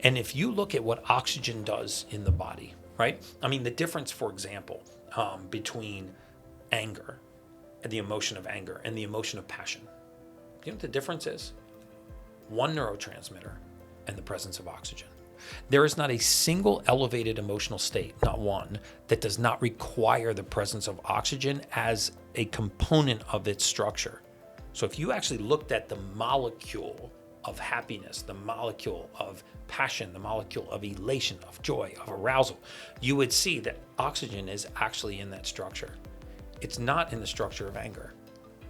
And if you look at what oxygen does in the body, right? I mean, the difference, for example, between anger and the emotion of anger and the emotion of passion. You know what the difference is? One neurotransmitter and the presence of oxygen. There is not a single elevated emotional state, not one, that does not require the presence of oxygen as a component of its structure. So if you actually looked at the molecule of happiness, the molecule of passion, the molecule of elation, of joy, of arousal, you would see that oxygen is actually in that structure. It's not in the structure of anger.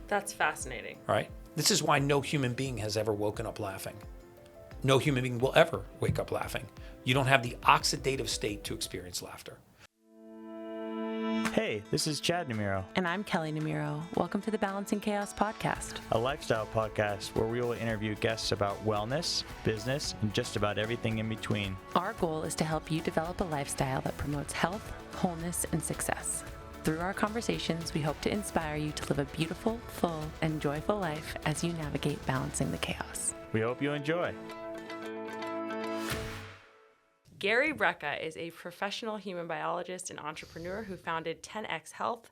That's fascinating. Right? This is why no human being has ever woken up laughing. No human being will ever wake up laughing. You don't have the oxidative state to experience laughter. Hey, this is Chad Namiro. And I'm Kelley Namiro. Welcome to the Balancing Chaos podcast, A lifestyle podcast where we will interview guests about wellness, business, and just about everything in between. Our goal is to help you develop a lifestyle that promotes health, wholeness, and success. Through our conversations, we hope to inspire you to live a beautiful, full, and joyful life as you navigate balancing the chaos. We hope you enjoy. Gary Brecka is a professional human biologist and entrepreneur who founded 10X Health.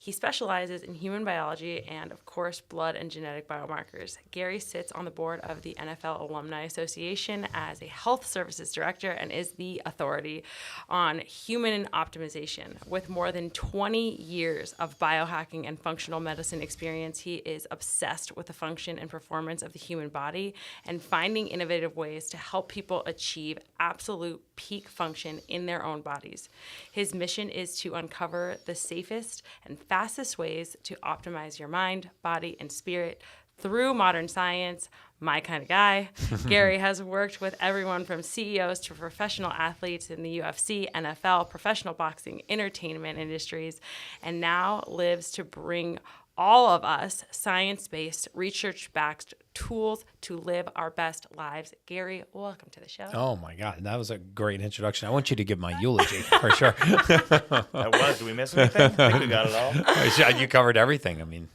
He specializes in human biology and, of course, blood and genetic biomarkers. Gary sits on the board of the NFL Alumni Association as a health services director and is the authority on human optimization. With more than 20 years of biohacking and functional medicine experience, he is obsessed with the function and performance of the human body and finding innovative ways to help people achieve absolute peak function in their own bodies. His mission is to uncover the safest and fastest ways to optimize your mind, body, and spirit through modern science. My kind of guy. Gary has worked with everyone from CEOs to professional athletes in the UFC, NFL, professional boxing, entertainment industries, and now lives to bring all of us science-based, research-backed tools to live our best lives. Gary, welcome to the show. Oh my God, that was a great introduction. I want you to give my eulogy for sure. That was. Did we miss anything? I think we got it all. You covered everything. I mean,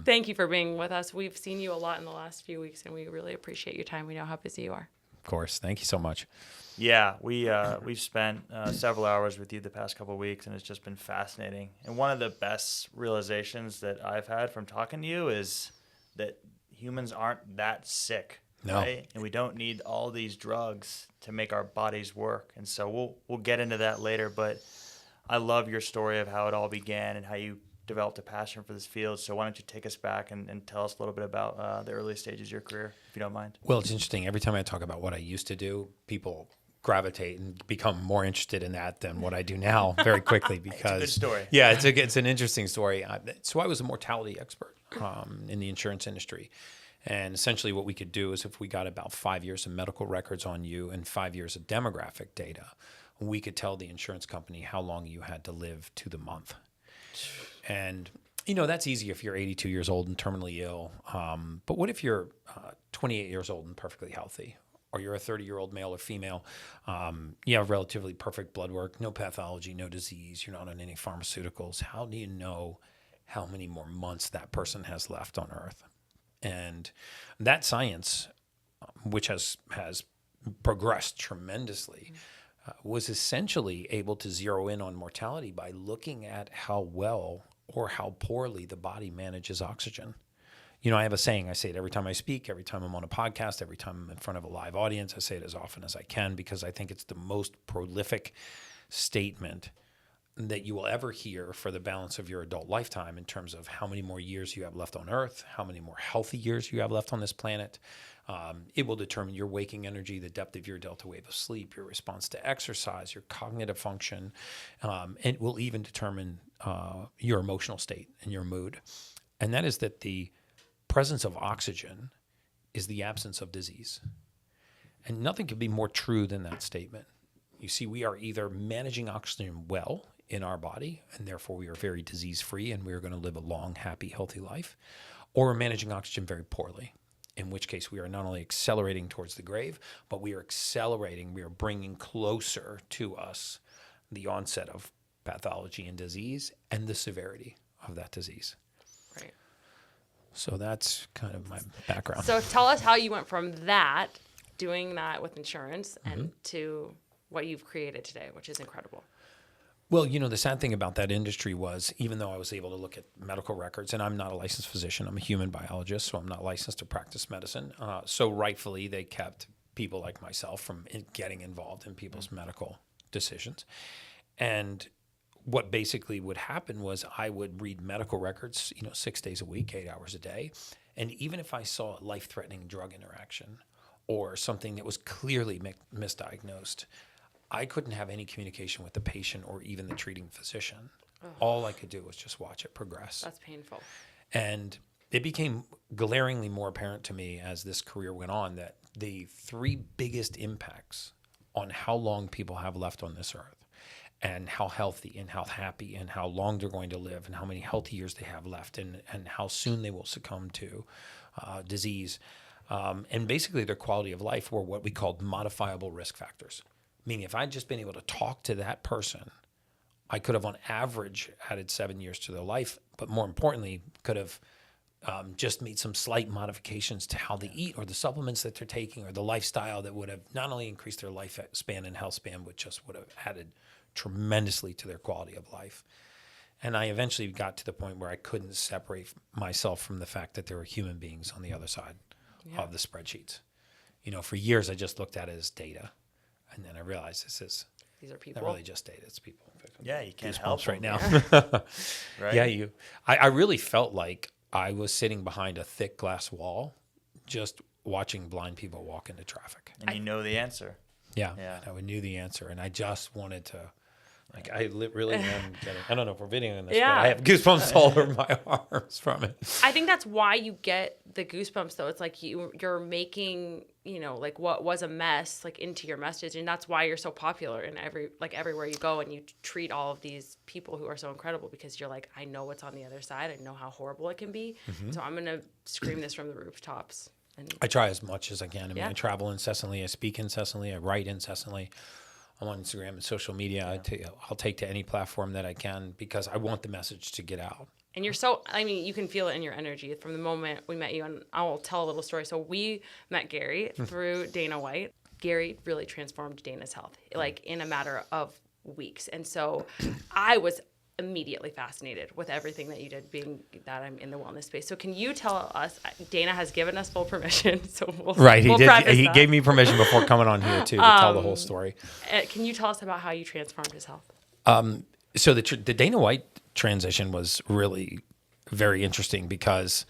Thank you for being with us. We've seen you a lot in the last few weeks, and we really appreciate your time. We know how busy you are. of course. Thank you so much. Yeah, we've spent several hours with you the past couple of weeks, and it's just been fascinating. And one of the best realizations that I've had from talking to you is that humans aren't that sick, No. right? And we don't need all these drugs to make our bodies work. And so we'll get into that later. But I love your story of how it all began and how you developed a passion for this field. So why don't you take us back and tell us a little bit about the early stages of your career, if you don't mind. Well, it's interesting. Every time I talk about what I used to do, people gravitate and become more interested in that than what I do now very quickly because it's a good story. Yeah, it's an interesting story. So I was a mortality expert in the insurance industry. And essentially what we could do is if we got about 5 years of medical records on you and 5 years of demographic data, we could tell the insurance company how long you had to live to the month. And, that's easy if you're 82 years old and terminally ill. But what if you're 28 years old and perfectly healthy? Or you're a 30-year-old male or female, you have relatively perfect blood work, no pathology, no disease, you're not on any pharmaceuticals. How do you know how many more months that person has left on Earth? And that science, which has progressed tremendously, was essentially able to zero in on mortality by looking at how well or how poorly the body manages oxygen. I have a saying. I say it every time I speak, every time I'm on a podcast, every time I'm in front of a live audience. I say it as often as I can because I think it's the most prolific statement that you will ever hear for the balance of your adult lifetime in terms of how many more years you have left on Earth, how many more healthy years you have left on this planet. It will determine your waking energy, the depth of your delta wave of sleep, your response to exercise, your cognitive function. It will even determine your emotional state and your mood. And that is that the presence of oxygen is the absence of disease. And nothing could be more true than that statement. You see, we are either managing oxygen well in our body, and therefore we are very disease-free and we are going to live a long, happy, healthy life, or we're managing oxygen very poorly, in which case we are not only accelerating towards the grave, but we are bringing closer to us the onset of pathology and disease and the severity of that disease. Right. So that's kind of my background. So tell us how you went from that doing that with insurance and to what you've created today, which is incredible. Well, the sad thing about that industry was, even though I was able to look at medical records, and I'm not a licensed physician, I'm a human biologist, so I'm not licensed to practice medicine. So rightfully, they kept people like myself from getting involved in people's medical decisions. And what basically would happen was I would read medical records, 6 days a week, 8 hours a day. And even if I saw a life-threatening drug interaction or something that was clearly misdiagnosed, I couldn't have any communication with the patient or even the treating physician. All I could do was just watch it progress. That's painful. And it became glaringly more apparent to me as this career went on that the three biggest impacts on how long people have left on this earth and how healthy and how happy and how long they're going to live and how many healthy years they have left and how soon they will succumb to disease. And basically their quality of life were what we called modifiable risk factors. Meaning if I'd just been able to talk to that person, I could have on average added 7 years to their life, but more importantly, could have just made some slight modifications to how they eat or the supplements that they're taking or the lifestyle that would have not only increased their lifespan and health span, but just would have added tremendously to their quality of life. And I eventually got to the point where I couldn't separate myself from the fact that there were human beings on the other side of the spreadsheets. For years, I just looked at it as data. And then I realized These are people. not really just data, it's people. Yeah, you can't Goosebumps help right them. now. Right? Yeah, I really felt like I was sitting behind a thick glass wall, just watching blind people walk into traffic. And you know the answer. Yeah, Yeah. and I knew the answer, and I just wanted to. Really am getting. I don't know if we're videoing this, Yeah. but I have goosebumps all over my arms from it. I think that's why you get the goosebumps, though. It's like you're making, like what was a mess, like into your message, and that's why you're so popular in everywhere you go, and you treat all of these people who are so incredible because you're like, I know what's on the other side, I know how horrible it can be, so I'm gonna scream this from the rooftops. And I try as much as I can. Yeah. I travel incessantly, I speak incessantly, I write incessantly. I'm on Instagram and social media. I'll take to any platform that I can because I want the message to get out. And you can feel it in your energy from the moment we met you. And I will tell a little story. So we met Gary through Dana White. Gary really transformed Dana's health, like in a matter of weeks. And so I was immediately fascinated with everything that you did, being that I'm in the wellness space. So can you tell us, Dana has given us full permission, so we'll He did. preface He that. gave me permission before coming on here too to tell the whole story. Can you tell us about how you transformed his health? So the Dana White transition was really very interesting because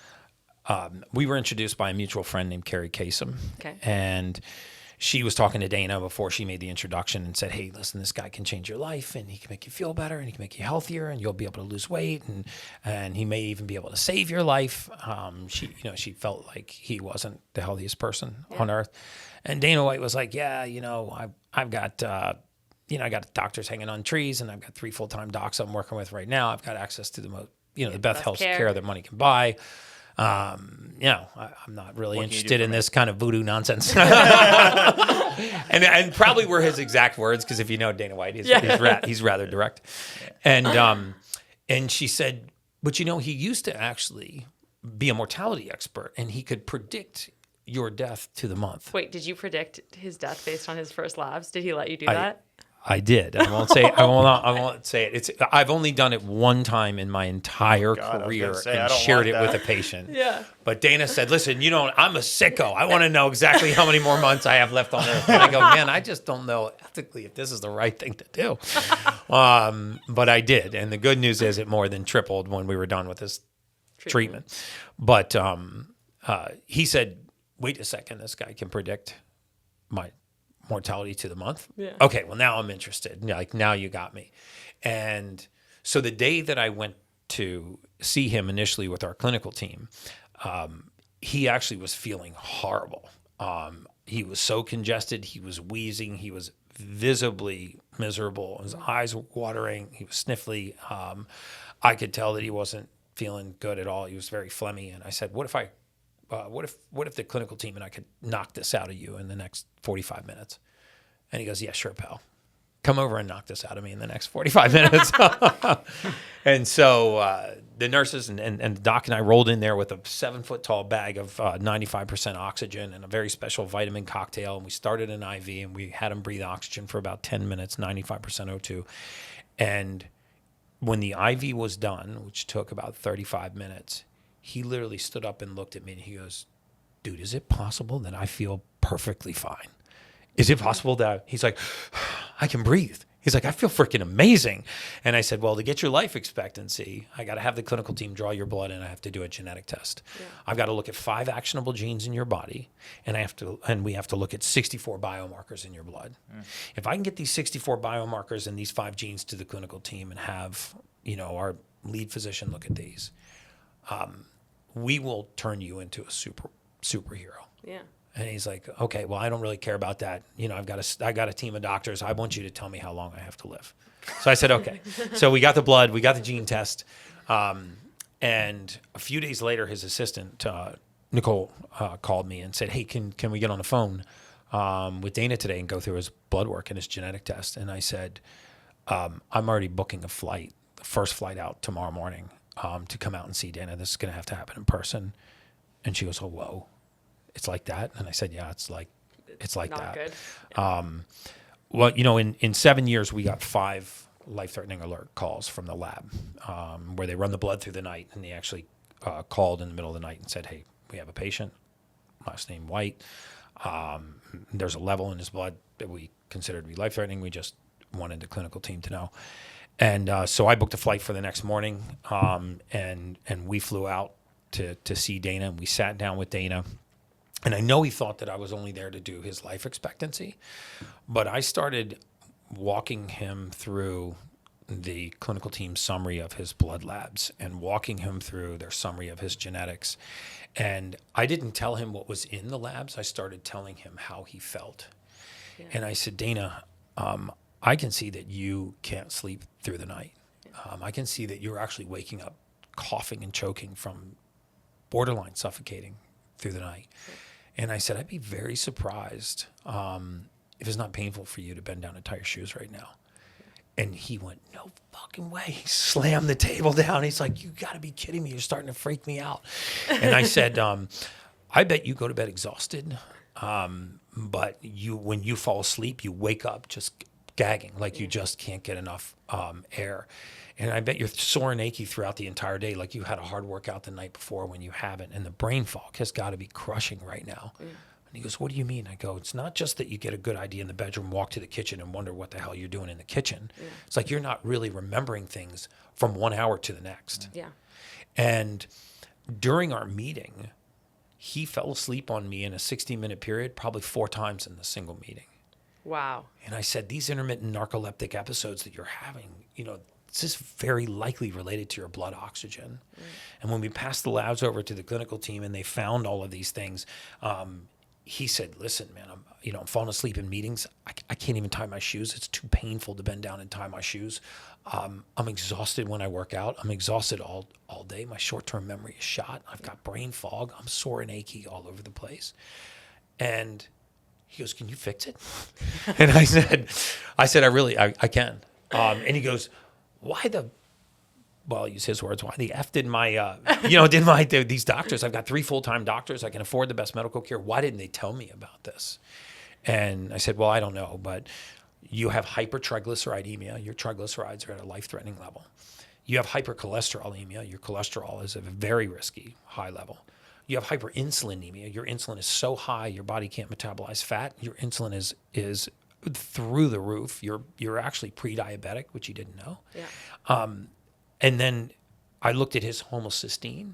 we were introduced by a mutual friend named Carrie Kasem. Okay. And she was talking to Dana before she made the introduction and said, hey, listen, this guy can change your life and he can make you feel better and he can make you healthier and you'll be able to lose weight and he may even be able to save your life. She felt like he wasn't the healthiest person on earth. And Dana White was like, I've got, I got doctors hanging on trees and I've got 3 full-time docs I'm working with right now. I've got access to the most, the best health care that money can buy. I'm not really interested in this kind of voodoo nonsense. and probably were his exact words, because if you know Dana White, he's rather direct. And she said, but he used to actually be a mortality expert, and he could predict your death to the month. Wait, did you predict his death based on his first labs? Did he let you do that? I did. I won't say. I won't say it. I've only done it one time in my entire career and shared it with a patient. Yeah. But Dana said, "Listen, I'm a sicko. I want to know exactly how many more months I have left on Earth." And I go, "Man, I just don't know ethically if this is the right thing to do." But I did, and the good news is it more than tripled when we were done with this treatment. But he said, "Wait a second. This guy can predict my mortality to the month." Yeah. Okay, well, now I'm interested. Now you got me. And so the day that I went to see him initially with our clinical team, he actually was feeling horrible. He was so congested. He was wheezing. He was visibly miserable. His eyes were watering. He was sniffly. I could tell that he wasn't feeling good at all. He was very phlegmy. And I said, what if the clinical team and I could knock this out of you in the next 45 minutes? And he goes, yeah, sure, pal. come over and knock this out of me in the next 45 minutes. And so the nurses and the doc and I rolled in there with a 7-foot tall bag of 95% oxygen and a very special vitamin cocktail. And we started an IV and we had him breathe oxygen for about 10 minutes, 95% O2. And when the IV was done, which took about 35 minutes, he literally stood up and looked at me and he goes, dude, is it possible that I feel perfectly fine? Is it possible that he's like, I can breathe? He's like, I feel freaking amazing. And I said, well, to get your life expectancy, I got to have the clinical team draw your blood and I have to do a genetic test. Yeah. I've got to look at 5 actionable genes in your body and we have to look at 64 biomarkers in your blood. If I can get these 64 biomarkers and these 5 genes to the clinical team and have, our lead physician look at these, we will turn you into a superhero. Yeah. And he's like, okay, well, I don't really care about that. I got a team of doctors. I want you to tell me how long I have to live. So I said, okay. So we got the blood, we got the gene test. And a few days later, his assistant, Nicole, called me and said, hey, can we get on the phone with Dana today and go through his blood work and his genetic test? And I said, I'm already booking a flight, the first flight out tomorrow morning to come out and see Dana. This is going to have to happen in person. And she goes, oh, whoa. It's like that? And I said, yeah, it's like not that. Good. Yeah. Well, in 7 years, we got 5 life-threatening alert calls from the lab where they run the blood through the night, and they actually called in the middle of the night and said, hey, we have a patient, last name White. There's a level in his blood that we consider to be life-threatening. We just wanted the clinical team to know. And so I booked a flight for the next morning, and we flew out to see Dana, and we sat down with Dana. And I know he thought that I was only there to do his life expectancy, but I started walking him through the clinical team summary of his blood labs and walking him through their summary of his genetics. And I didn't tell him what was in the labs. I started telling him how he felt. Yeah. And I said, Dana, I can see that you can't sleep through the night. I can see that you're actually waking up coughing and choking from borderline suffocating through the night. Yeah. And I said, I'd be very surprised if it's not painful for you to bend down and tie your shoes right now. And he went, no fucking way. He slammed the table down. He's like, you got to be kidding me. You're starting to freak me out. And I said, I bet you go to bed exhausted, but when you fall asleep, you wake up just gagging, like you just can't get enough air. And I bet you're sore and achy throughout the entire day, like you had a hard workout the night before when you haven't. And the brain fog has got to be crushing right now. Mm. And he goes, what do you mean? I go, it's not just that you get a good idea in the bedroom, walk to the kitchen and wonder what the hell you're doing in the kitchen. Yeah. It's like you're not really remembering things from 1 hour to the next. Yeah. And during our meeting, he fell asleep on me in a 60-minute period, probably 4 times in the single meeting. Wow. And I said, these intermittent narcoleptic episodes that you're having, this is very likely related to your blood oxygen. Mm. And when we passed the labs over to the clinical team and they found all of these things, he said, listen, man, I'm falling asleep in meetings. I can't even tie my shoes. It's too painful to bend down and tie my shoes. I'm exhausted when I work out. I'm exhausted all day. My short-term memory is shot. I've got brain fog. I'm sore and achy all over the place. And he goes, can you fix it? And I said, I can. And he goes, I'll use his words, why the F did these doctors, I've got 3 full-time doctors, I can afford the best medical care, why didn't they tell me about this? And I said, well, I don't know, but you have hypertriglyceridemia, your triglycerides are at a life-threatening level. You have hypercholesterolemia, your cholesterol is at a very risky high level. You have hyperinsulinemia, your insulin is so high your body can't metabolize fat, your insulin is through the roof. You're actually pre-diabetic, which you didn't know. Yeah. And then I looked at his homocysteine,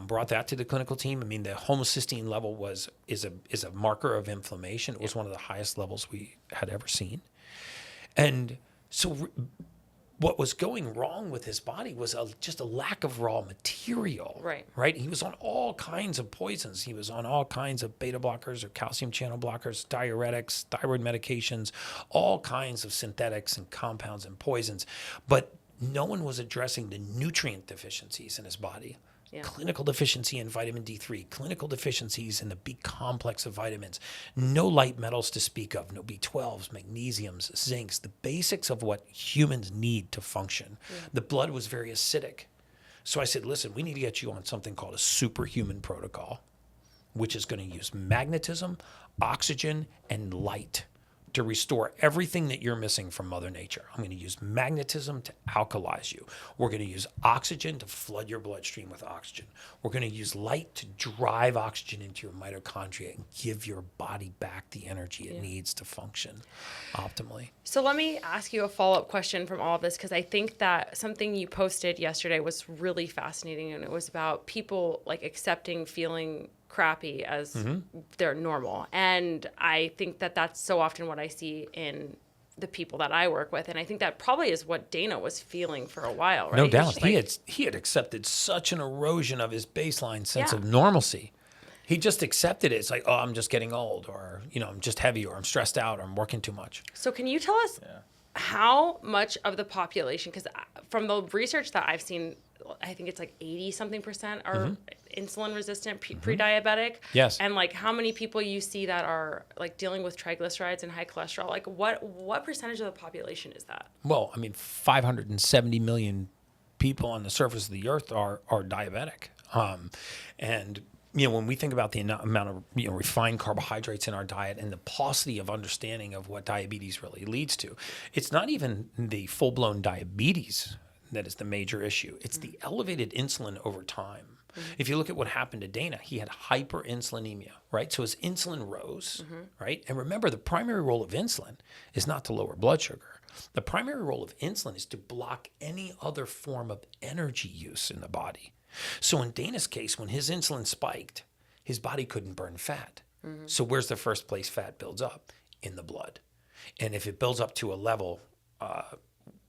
brought that to the clinical team. I mean, the homocysteine level is a marker of inflammation. It was one of the highest levels we had ever seen. And so what was going wrong with his body was just a lack of raw material. Right. He was on all kinds of poisons. He was on all kinds of beta blockers or calcium channel blockers, diuretics, thyroid medications, all kinds of synthetics and compounds and poisons. But no one was addressing the nutrient deficiencies in his body. clinical deficiency in vitamin D3, clinical deficiencies in the B complex of vitamins, no light metals to speak of, no B12s, magnesiums, zincs, the basics of what humans need to function. The blood was very acidic. So I said, listen, we need to get you on something called a Superhuman Protocol, which is going to use magnetism, oxygen, and light to restore everything that you're missing from Mother Nature. I'm going to use magnetism to alkalize you. We're going to use oxygen to flood your bloodstream with oxygen. We're going to use light to drive oxygen into your mitochondria and give your body back the energy it needs to function optimally. So let me ask you a follow-up question from all of this, because I think that something you posted yesterday was really fascinating, and it was about people like accepting feeling crappy as they're normal. And I think that that's so often what I see in the people that I work with. And I think that probably is what Dana was feeling for a while, right? No doubt. Like, He had accepted such an erosion of his baseline sense of normalcy. He just accepted it. It's like, oh, I'm just getting old, or, I'm just heavy, or I'm stressed out, or I'm working too much. So can you tell us how much of the population, because from the research that I've seen, I think it's like 80-something% are insulin resistant, pre-diabetic. Yes. And like how many people you see that are like dealing with triglycerides and high cholesterol? Like what percentage of the population is that? Well, 570 million people on the surface of the earth are diabetic. And when we think about the amount of refined carbohydrates in our diet and the paucity of understanding of what diabetes really leads to, it's not even the full-blown diabetes that is the major issue. It's the elevated insulin over time. If you look at what happened to Dana, he had hyperinsulinemia, right? So his insulin rose, right? And remember, the primary role of insulin is not to lower blood sugar. The primary role of insulin is to block any other form of energy use in the body. So in Dana's case, when his insulin spiked, his body couldn't burn fat. So where's the first place fat builds up? In the blood. And if it builds up to a level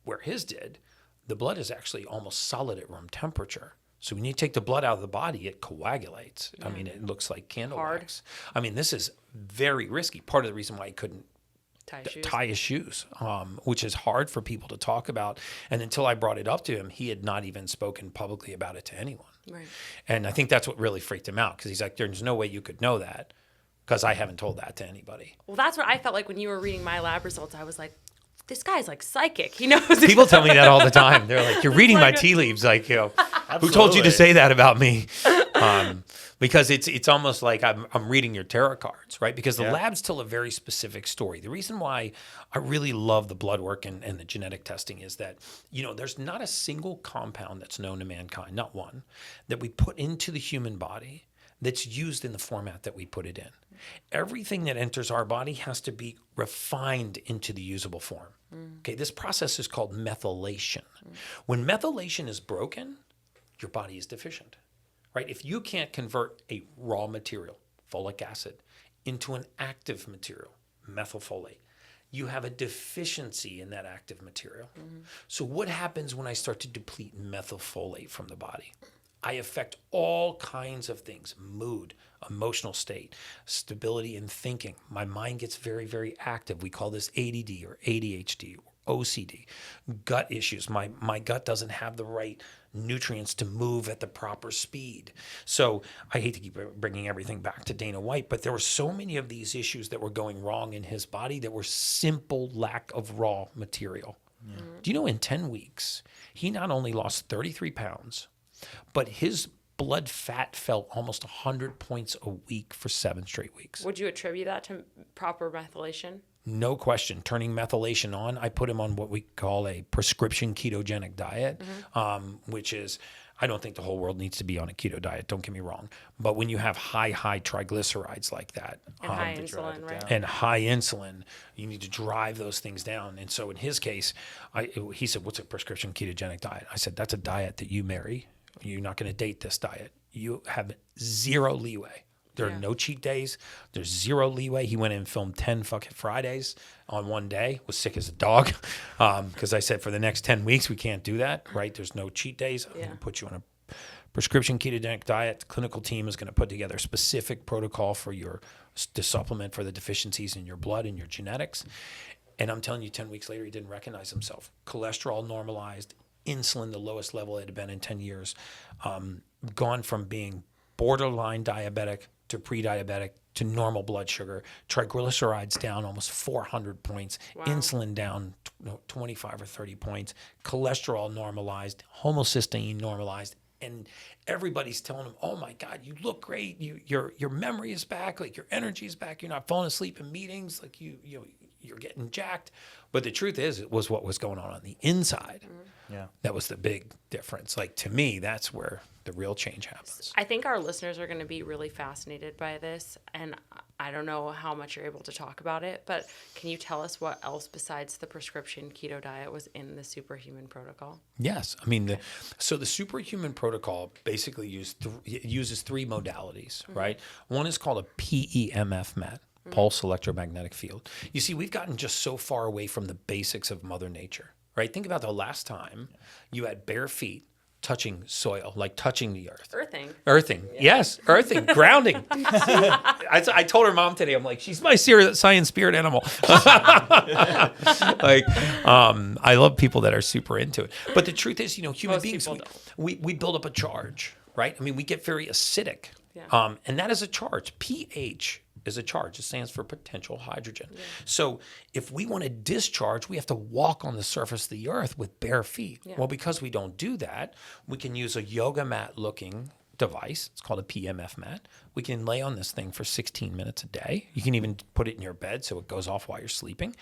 where his did, the blood is actually almost solid at room temperature. So when you take the blood out of the body, it coagulates. Yeah. It looks like candle wax. This is very risky. Part of the reason why he couldn't tie his shoes, which is hard for people to talk about. And until I brought it up to him, he had not even spoken publicly about it to anyone. Right. And I think that's what really freaked him out, because he's like, there's no way you could know that, because I haven't told that to anybody. Well, that's what I felt like when you were reading my lab results. I was like, this guy's like psychic. He knows. People tell me that all the time. They're like, you're reading my tea leaves. Like, who told you to say that about me? Because it's almost like I'm reading your tarot cards, right? Because the labs tell a very specific story. The reason why I really love the blood work and the genetic testing is that, there's not a single compound that's known to mankind, not one, that we put into the human body that's used in the format that we put it in. Everything that enters our body has to be refined into the usable form. Okay, this process is called methylation. When methylation is broken, your body is deficient, right? If you can't convert a raw material, folic acid, into an active material, methylfolate, you have a deficiency in that active material. So what happens when I start to deplete methylfolate from the body? I affect all kinds of things: mood, emotional state, stability in thinking. My mind gets very, very active. We call this ADD or ADHD or OCD. Gut issues. My gut doesn't have the right nutrients to move at the proper speed. So I hate to keep bringing everything back to Dana White, but there were so many of these issues that were going wrong in his body that were simple lack of raw material. Do you know, in 10 weeks, he not only lost 33 pounds, but his blood fat fell almost 100 points a week for 7 straight weeks. Would you attribute that to proper methylation? No question. Turning methylation on, I put him on what we call a prescription ketogenic diet, which is, I don't think the whole world needs to be on a keto diet, don't get me wrong. But when you have high triglycerides like that, and high insulin, right? And high insulin, you need to drive those things down. And so in his case, he said, what's a prescription ketogenic diet? I said, that's a diet that you marry. You're not going to date this diet. You have zero leeway. There are no cheat days. There's zero leeway. He went in and filmed 10 fucking Fridays on one day, was sick as a dog. Because I said, for the next 10 weeks, we can't do that, right? There's no cheat days. I'm going to put you on a prescription ketogenic diet. The clinical team is going to put together a specific protocol for to supplement for the deficiencies in your blood and your genetics. And I'm telling you, 10 weeks later, he didn't recognize himself. Cholesterol normalized, insulin the lowest level it had been in 10 years. gone from being borderline diabetic to pre-diabetic to normal blood sugar, triglycerides down almost 400 points, insulin down 25 or 30 points, cholesterol normalized, homocysteine normalized, and everybody's telling them, "Oh my God, you look great. Your memory is back. Like your energy is back. You're not falling asleep in meetings. Like you're getting jacked." But the truth is, it was what was going on the inside. Yeah. That was the big difference. Like to me, that's where the real change happens. I think our listeners are going to be really fascinated by this, and I don't know how much you're able to talk about it, but can you tell us what else besides the prescription keto diet was in the Superhuman Protocol? Yes. I mean, so the Superhuman Protocol basically uses three modalities, right? One is called a PEMF MET, pulse electromagnetic field. You see, we've gotten just so far away from the basics of Mother Nature, right? Think about the last time you had bare feet touching soil, like touching the earth. Earthing. Yes, earthing, grounding. I told her mom today, I'm like, she's my science spirit animal. Like, I love people that are super into it. But the truth is, human Most beings, people we build up a charge, right? I mean, we get very acidic. Yeah. And that is a charge. pH is a charge. It stands for potential hydrogen. Yeah. So if we want to discharge, we have to walk on the surface of the earth with bare feet. Yeah. Well, because we don't do that, we can use a yoga mat looking device. It's called a PMF mat. We can lay on this thing for 16 minutes a day. You can even put it in your bed so it goes off while you're sleeping.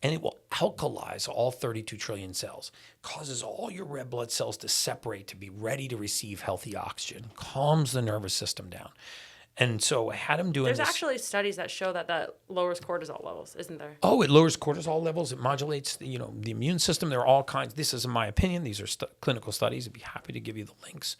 And it will alkalize all 32 trillion cells, causes all your red blood cells to separate to be ready to receive healthy oxygen, calms the nervous system down. And so I had him doing There's this. actually studies that show that lowers cortisol levels, isn't there? Oh, it lowers cortisol levels. It modulates, the immune system. There are all kinds. This is my opinion. These are clinical studies. I'd be happy to give you the links.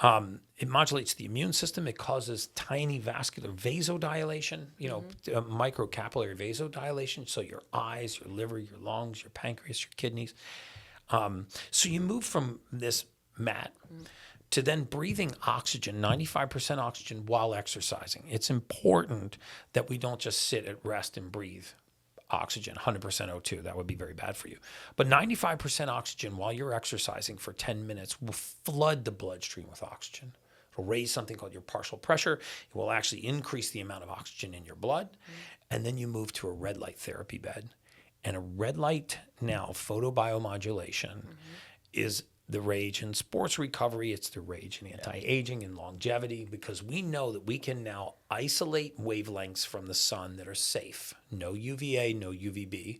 It modulates the immune system. It causes tiny vascular vasodilation, microcapillary vasodilation. So your eyes, your liver, your lungs, your pancreas, your kidneys. So you move from this mat to then breathing oxygen, 95% oxygen while exercising. It's important that we don't just sit at rest and breathe oxygen, 100% O2. That would be very bad for you. But 95% oxygen while you're exercising for 10 minutes will flood the bloodstream with oxygen. It'll raise something called your partial pressure. It will actually increase the amount of oxygen in your blood. And then you move to a red light therapy bed. And a red light now, photobiomodulation, is the rage in sports recovery. It's the rage in anti-aging and longevity, because we know that we can now isolate wavelengths from the sun that are safe. No UVA, no UVB.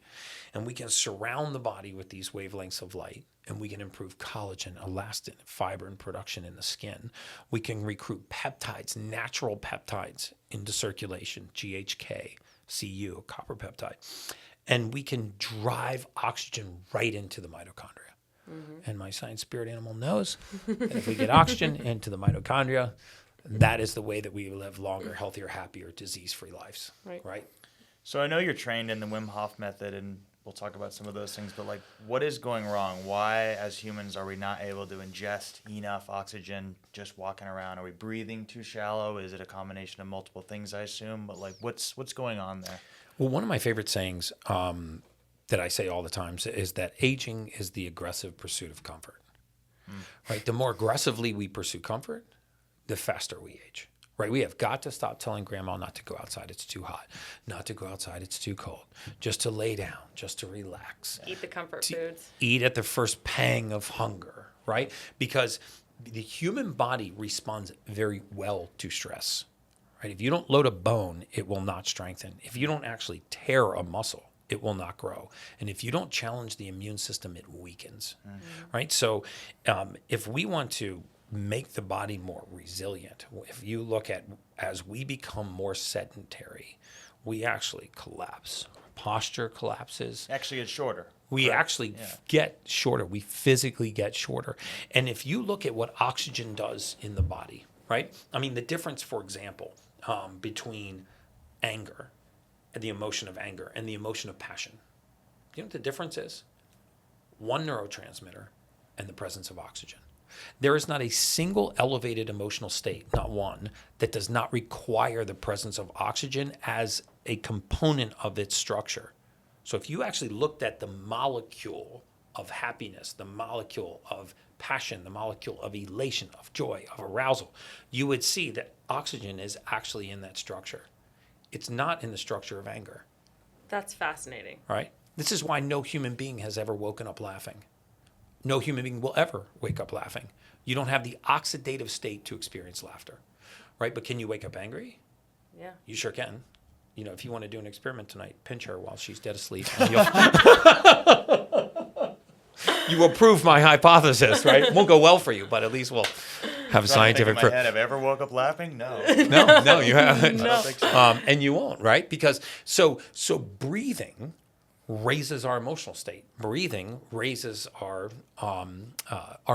And we can surround the body with these wavelengths of light, and we can improve collagen, elastin, fiber, and production in the skin. We can recruit peptides, natural peptides, into circulation, GHK, Cu, a copper peptide. And we can drive oxygen right into the mitochondria. And my science spirit animal knows that if we get oxygen into the mitochondria, that is the way that we live longer, healthier, happier, disease-free lives. Right? So I know you're trained in the Wim Hof method, and we'll talk about some of those things, but what is going wrong? Why, as humans, are we not able to ingest enough oxygen just walking around? Are we breathing too shallow? Is it a combination of multiple things, I assume? But what's going on there? Well, one of my favorite sayings that I say all the time is that aging is the aggressive pursuit of comfort. Right? The more aggressively we pursue comfort, the faster we age. Right? We have got to stop telling grandma not to go outside, it's too hot. Not to go outside, it's too cold. Just to lay down, just to relax. Eat the comfort foods. Eat at the first pang of hunger, right? Because the human body responds very well to stress. Right? If you don't load a bone, it will not strengthen. If you don't actually tear a muscle, it will not grow. And if you don't challenge the immune system, it weakens, right? So if we want to make the body more resilient, if you look at as we become more sedentary, we actually collapse. Posture collapses. Actually get shorter. We actually get shorter. We physically get shorter. And if you look at what oxygen does in the body, right? I mean, the difference, for example, between anger, the emotion of anger, and the emotion of passion. You know what the difference is? One neurotransmitter and the presence of oxygen. There is not a single elevated emotional state, not one, that does not require the presence of oxygen as a component of its structure. So if you actually looked at the molecule of happiness, the molecule of passion, the molecule of elation, of joy, of arousal, you would see that oxygen is actually in that structure. It's not in the structure of anger. That's fascinating. Right? This is why no human being has ever woken up laughing. No human being will ever wake up laughing. You don't have the oxidative state to experience laughter, right? But can you wake up angry? Yeah. You sure can. You know, if you want to do an experiment tonight, pinch her while she's dead asleep. And you will prove my hypothesis, right? It won't go well for you, but at least we'll have a scientific proof. Have ever woke up laughing? No. No, you haven't. I don't think so. And you won't, right? Because so breathing raises our emotional state. Breathing raises our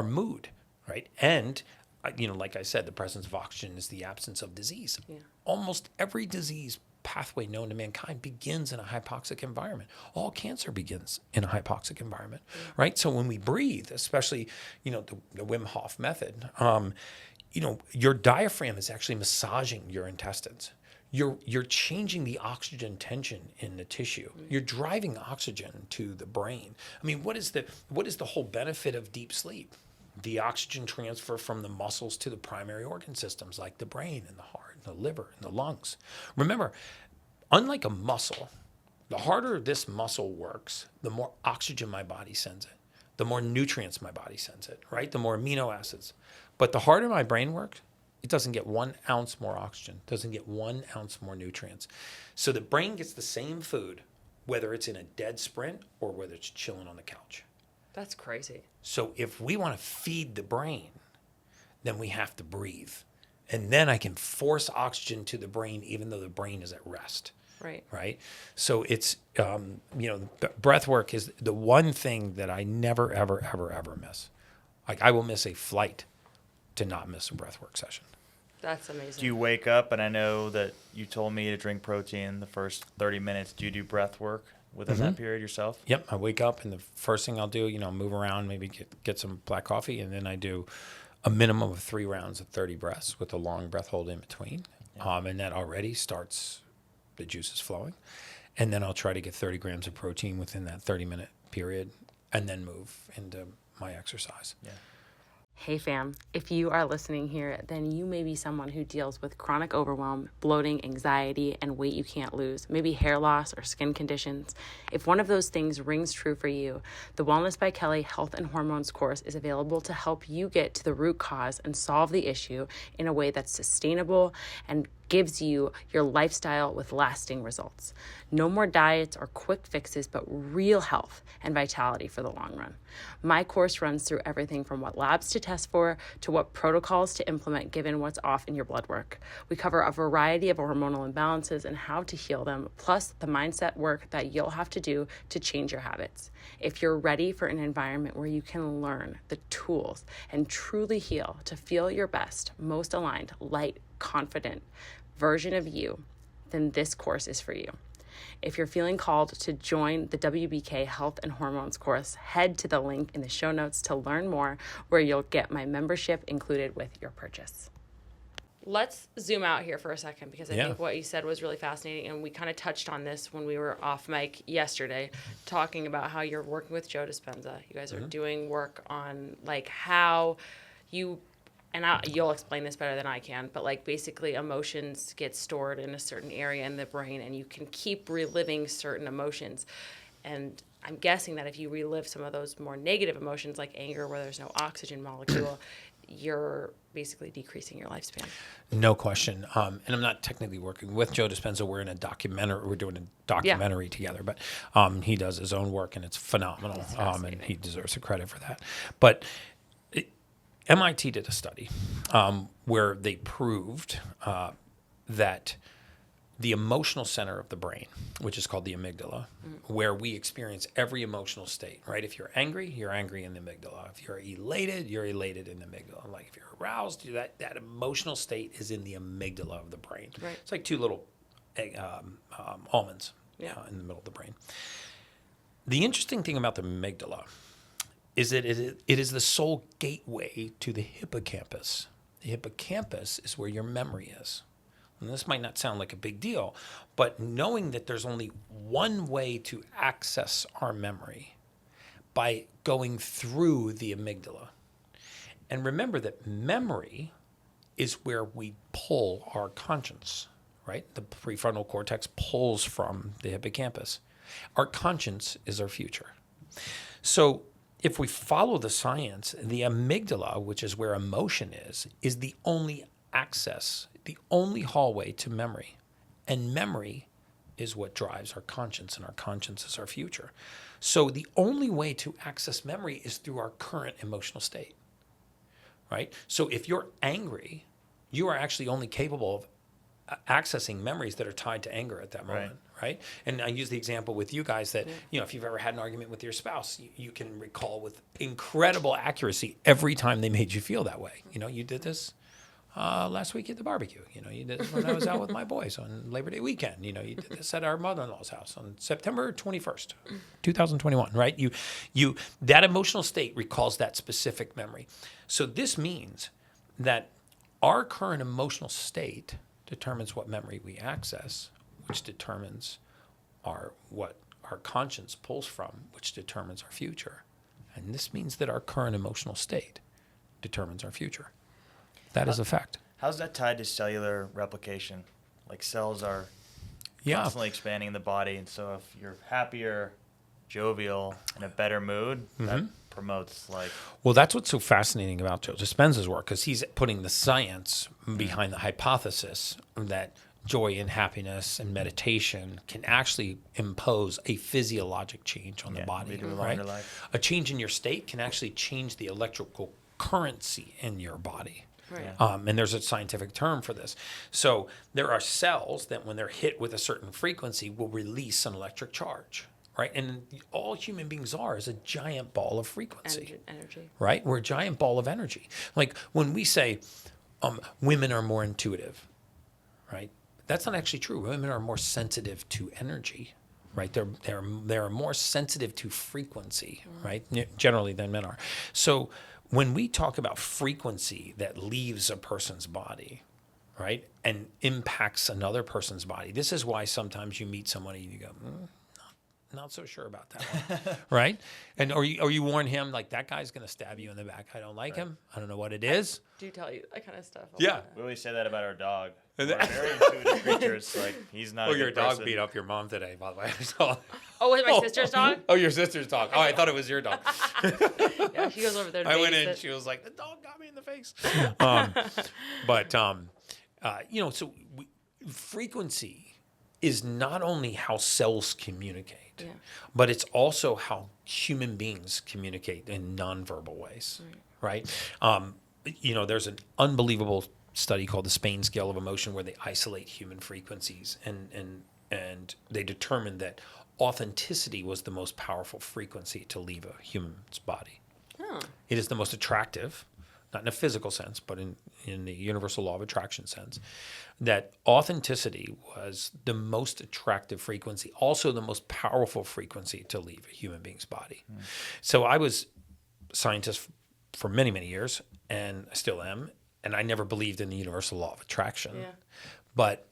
mood, right? And like I said, the presence of oxygen is the absence of disease. Yeah. Almost every disease pathway known to mankind begins in a hypoxic environment. All cancer begins in a hypoxic environment, right? So when we breathe, especially, the Wim Hof method, your diaphragm is actually massaging your intestines. You're changing the oxygen tension in the tissue. You're driving oxygen to the brain. I mean, what is the whole benefit of deep sleep? The oxygen transfer from the muscles to the primary organ systems like the brain and the heart and the liver and the lungs. Remember, unlike a muscle, the harder this muscle works, the more oxygen my body sends it, the more nutrients my body sends it, right? The more amino acids. But the harder my brain works, it doesn't get 1 ounce more oxygen, doesn't get 1 ounce more nutrients. So the brain gets the same food, whether it's in a dead sprint or whether it's chilling on the couch. That's crazy. So if we want to feed the brain, then we have to breathe. And then I can force oxygen to the brain even though the brain is at rest. Right. Right? So it's, breath work is the one thing that I never, ever, ever, ever miss. Like I will miss a flight to not miss a breath work session. That's amazing. Do you wake up, and I know that you told me to drink protein the first 30 minutes. Do you do breath work within that period yourself? Yep. I wake up and the first thing I'll do, move around, maybe get some black coffee. And then I do a minimum of 3 rounds of 30 breaths with a long breath hold in between. Yeah. And that already starts the juices flowing. And then I'll try to get 30 grams of protein within that 30-minute period and then move into my exercise. Yeah. Hey fam, if you are listening here, then you may be someone who deals with chronic overwhelm, bloating, anxiety, and weight you can't lose, maybe hair loss or skin conditions. If one of those things rings true for you, the Wellness by Kelley Health and Hormones course is available to help you get to the root cause and solve the issue in a way that's sustainable and gives you your lifestyle with lasting results. No more diets or quick fixes, but real health and vitality for the long run. My course runs through everything from what labs to test for to what protocols to implement given what's off in your blood work. We cover a variety of hormonal imbalances and how to heal them, plus the mindset work that you'll have to do to change your habits. If you're ready for an environment where you can learn the tools and truly heal to feel your best, most aligned, light, confident version of you, then this course is for you. If you're feeling called to join the WBK Health and Hormones course, head to the link in the show notes to learn more, where you'll get my membership included with your purchase. Let's zoom out here for a second, because I think what you said was really fascinating, and we kind of touched on this when we were off mic yesterday, talking about how you're working with Joe Dispenza. You guys are doing work on how you, and you'll explain this better than I can, but basically emotions get stored in a certain area in the brain, and you can keep reliving certain emotions. And I'm guessing that if you relive some of those more negative emotions like anger, where there's no oxygen molecule, you're basically decreasing your lifespan. No question. And I'm not technically working with Joe Dispenza. We're in a documentary. We're doing a documentary together, but he does his own work, and it's phenomenal. And he deserves the credit for that. But MIT did a study where they proved that the emotional center of the brain, which is called the amygdala, where we experience every emotional state, right? If you're angry in the amygdala. If you're elated in the amygdala. Like if you're aroused, that emotional state is in the amygdala of the brain. Right. It's like 2 little almonds in the middle of the brain. The interesting thing about the amygdala is that it is the sole gateway to the hippocampus. The hippocampus is where your memory is. And this might not sound like a big deal, but knowing that there's only one way to access our memory, by going through the amygdala. And remember that memory is where we pull our conscience, right? The prefrontal cortex pulls from the hippocampus. Our conscience is our future. So if we follow the science, the amygdala, which is where emotion is the only access, the only hallway to memory. And memory is what drives our conscience, and our conscience is our future. So the only way to access memory is through our current emotional state, right? So if you're angry, you are actually only capable of accessing memories that are tied to anger at that moment, right? And I use the example with you guys that, if you've ever had an argument with your spouse, you can recall with incredible accuracy every time they made you feel that way. You did this last week at the barbecue. You did this when I was out with my boys on Labor Day weekend. You did this at our mother-in-law's house on September 21st, 2021, right? You that emotional state recalls that specific memory. So this means that our current emotional state determines what memory we access, which determines what our conscience pulls from, which determines our future. And this means that our current emotional state determines our future. That is a fact. How's that tied to cellular replication? Like cells are constantly expanding in the body, and so if you're happier, jovial, in a better mood, that promotes Well, that's what's so fascinating about Joe Dispenza's work, because he's putting the science behind the hypothesis that joy and happiness and meditation can actually impose a physiologic change on the body, lead to a right? longer life. A change in your state can actually change the electrical currency in your body. Right. And there's a scientific term for this. So there are cells that when they're hit with a certain frequency will release an electric charge, right? And all human beings is a giant ball of frequency. Energy. Right? We're a giant ball of energy. Like when we say women are more intuitive, right? That's not actually true. Women are more sensitive to energy, right? They're more sensitive to frequency, right? Generally than men are. So when we talk about frequency that leaves a person's body, right, and impacts another person's body, this is why sometimes you meet somebody and you go, not so sure about that one, right? And or you warn him, like, that guy's going to stab you in the back. I don't like him. I don't know what it is. Do tell you that kind of stuff. Yeah. We always say that about our dog. We're very intuitive creatures. Like, he's not. Oh, a your good dog person. beat up your mom today, by the way. Oh, was it my sister's dog? Oh, your sister's dog. Oh, I thought it was your dog. Yeah, she goes over there to I went in. babysit. She was like, "The dog got me in the face." So frequency is not only how cells communicate, but it's also how human beings communicate in nonverbal ways, right? There's an unbelievable study called the Spain Scale of Emotion where they isolate human frequencies, and they determined that authenticity was the most powerful frequency to leave a human's body. Oh. It is the most attractive, not in a physical sense, but in the universal law of attraction sense, that authenticity was the most attractive frequency, also the most powerful frequency to leave a human being's body. So I was a scientist for many, many years, and I still am, and I never believed in the universal law of attraction. Yeah. But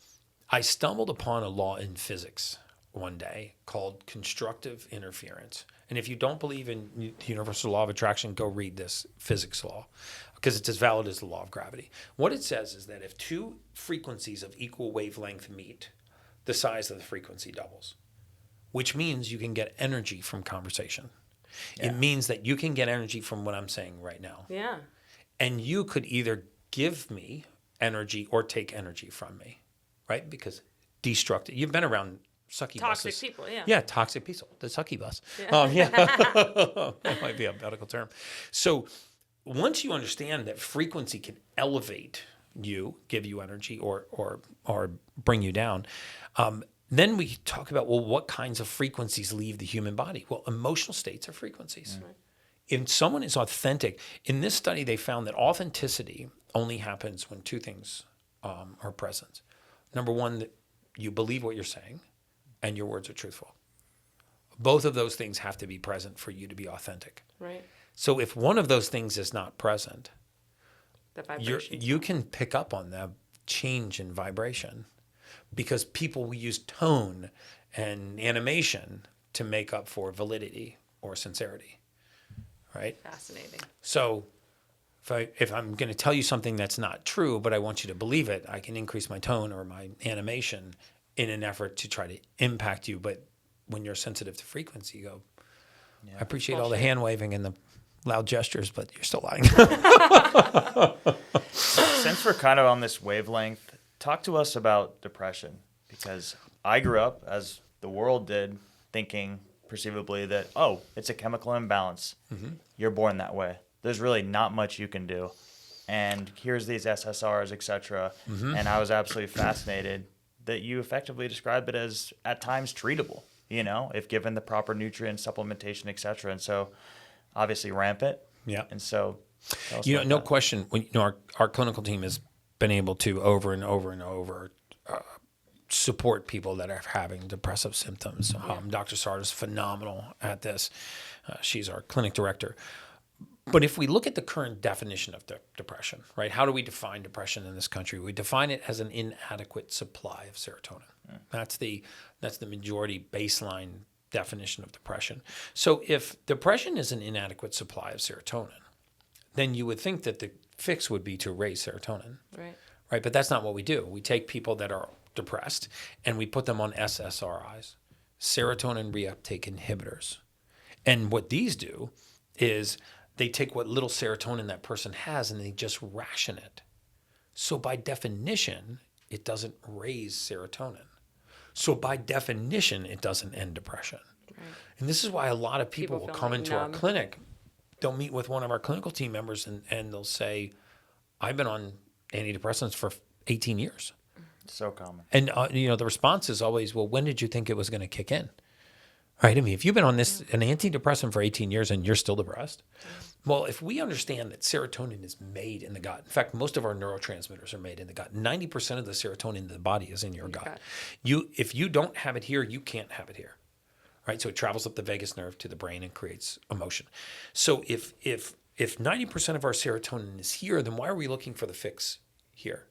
I stumbled upon a law in physics one day called constructive interference. And if you don't believe in the universal law of attraction, go read this physics law, because it's as valid as the law of gravity. What it says is that if two frequencies of equal wavelength meet, the size of the frequency doubles, which means you can get energy from conversation. Yeah. It means that you can get energy from what I'm saying right now. Yeah. And you could either give me energy or take energy from me, right? Because destructive. You've been around sucky toxic buses. People, yeah. Yeah, toxic people. The sucky bus. Yeah. That might be a medical term. So once you understand that frequency can elevate you, give you energy, or bring you down, then we talk about, well, what kinds of frequencies leave the human body? Well, emotional states are frequencies. Right. If someone is authentic, in this study they found that authenticity only happens when two things are present. Number one, that you believe what you're saying, and your words are truthful. Both of those things have to be present for you to be authentic. Right. So if one of those things is not present, you can can pick up on the change in vibration, because people will use tone and animation to make up for validity or sincerity. right? Fascinating. So if I'm going to tell you something that's not true, but I want you to believe it, I can increase my tone or my animation in an effort to try to impact you. But when you're sensitive to frequency, you go, I appreciate all the hand waving and the loud gestures, but you're still lying. Since we're kind of on this wavelength, talk to us about depression, because I grew up, as the world did, thinking perceivably that, oh, it's a chemical imbalance. Mm-hmm. You're born that way. There's really not much you can do. And here's these SSRs, et cetera. Mm-hmm. And I was absolutely fascinated that you effectively described it as at times treatable, if given the proper nutrient supplementation, et cetera. And so obviously rampant. Yeah. And so no question. When, our clinical team has been able to over and over and over support people that are having depressive symptoms. Dr. Sarda's phenomenal at this. She's our clinic director. But if we look at the current definition of depression, right? How do we define depression in this country? We define it as an inadequate supply of serotonin. That's the majority baseline definition of depression. So if depression is an inadequate supply of serotonin, then you would think that the fix would be to raise serotonin. Right? But that's not what we do. We take people that are depressed and we put them on SSRIs, serotonin reuptake inhibitors. And what these do is they take what little serotonin that person has and they just ration it. So by definition, it doesn't raise serotonin. So by definition, it doesn't end depression. Right. And this is why a lot of people will come into our clinic. They'll meet with one of our clinical team members and they'll say, I've been on antidepressants for 18 years. So common. And, the response is always, well, when did you think it was going to kick in? Right? I mean, if you've been on an antidepressant for 18 years and you're still depressed, well, if we understand that serotonin is made in the gut, in fact, most of our neurotransmitters are made in the gut. 90% of the serotonin in the body is in your gut. If you don't have it here, you can't have it here. Right? So it travels up the vagus nerve to the brain and creates emotion. So if 90% of our serotonin is here, then why are we looking for the fix here?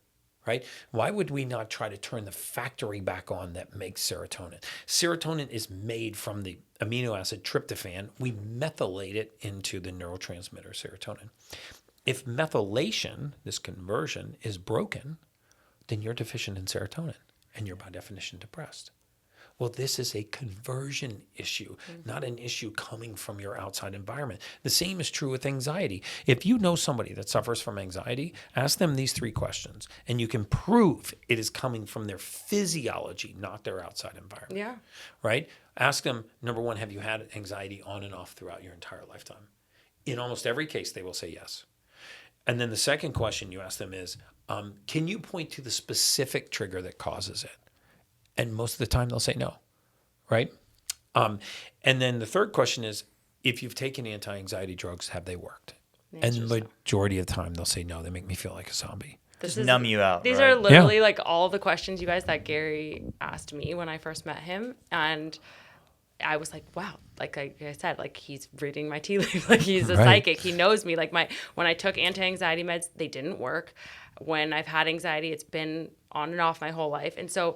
Right? Why would we not try to turn the factory back on that makes serotonin? Serotonin is made from the amino acid tryptophan. We methylate it into the neurotransmitter serotonin. If methylation, this conversion, is broken, then you're deficient in serotonin and you're by definition depressed. Well, this is a conversion issue, not an issue coming from your outside environment. The same is true with anxiety. If you know somebody that suffers from anxiety, ask them these 3 questions, and you can prove it is coming from their physiology, not their outside environment. Yeah. Right? Ask them, number 1, have you had anxiety on and off throughout your entire lifetime? In almost every case, they will say yes. And then the second question you ask them is, can you point to the specific trigger that causes it? And most of the time they'll say no, right? And then the third question is, if you've taken anti-anxiety drugs, have they worked? And the majority of the time they'll say no, they make me feel like a zombie. Just numb you out. These are literally like all the questions, you guys, that Gary asked me when I first met him. And I was like, wow, like I said, like he's reading my tea leaves, like he's a psychic. He knows me. Like when I took anti-anxiety meds, they didn't work. When I've had anxiety, it's been on and off my whole life. And so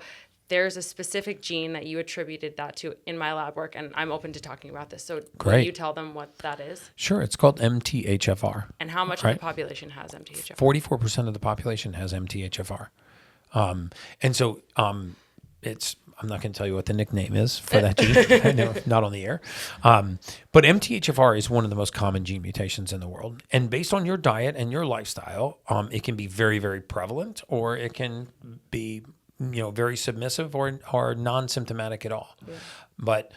there's a specific gene that you attributed that to in my lab work, and I'm open to talking about this. So will you tell them what that is? Sure. It's called MTHFR. And how much of the population has MTHFR? 44% of the population has MTHFR. And so I'm not going to tell you what the nickname is for that gene. I know, not on the air. But MTHFR is one of the most common gene mutations in the world. And based on your diet and your lifestyle, it can be very, very prevalent, or it can be very submissive or non-symptomatic at all. Yeah. But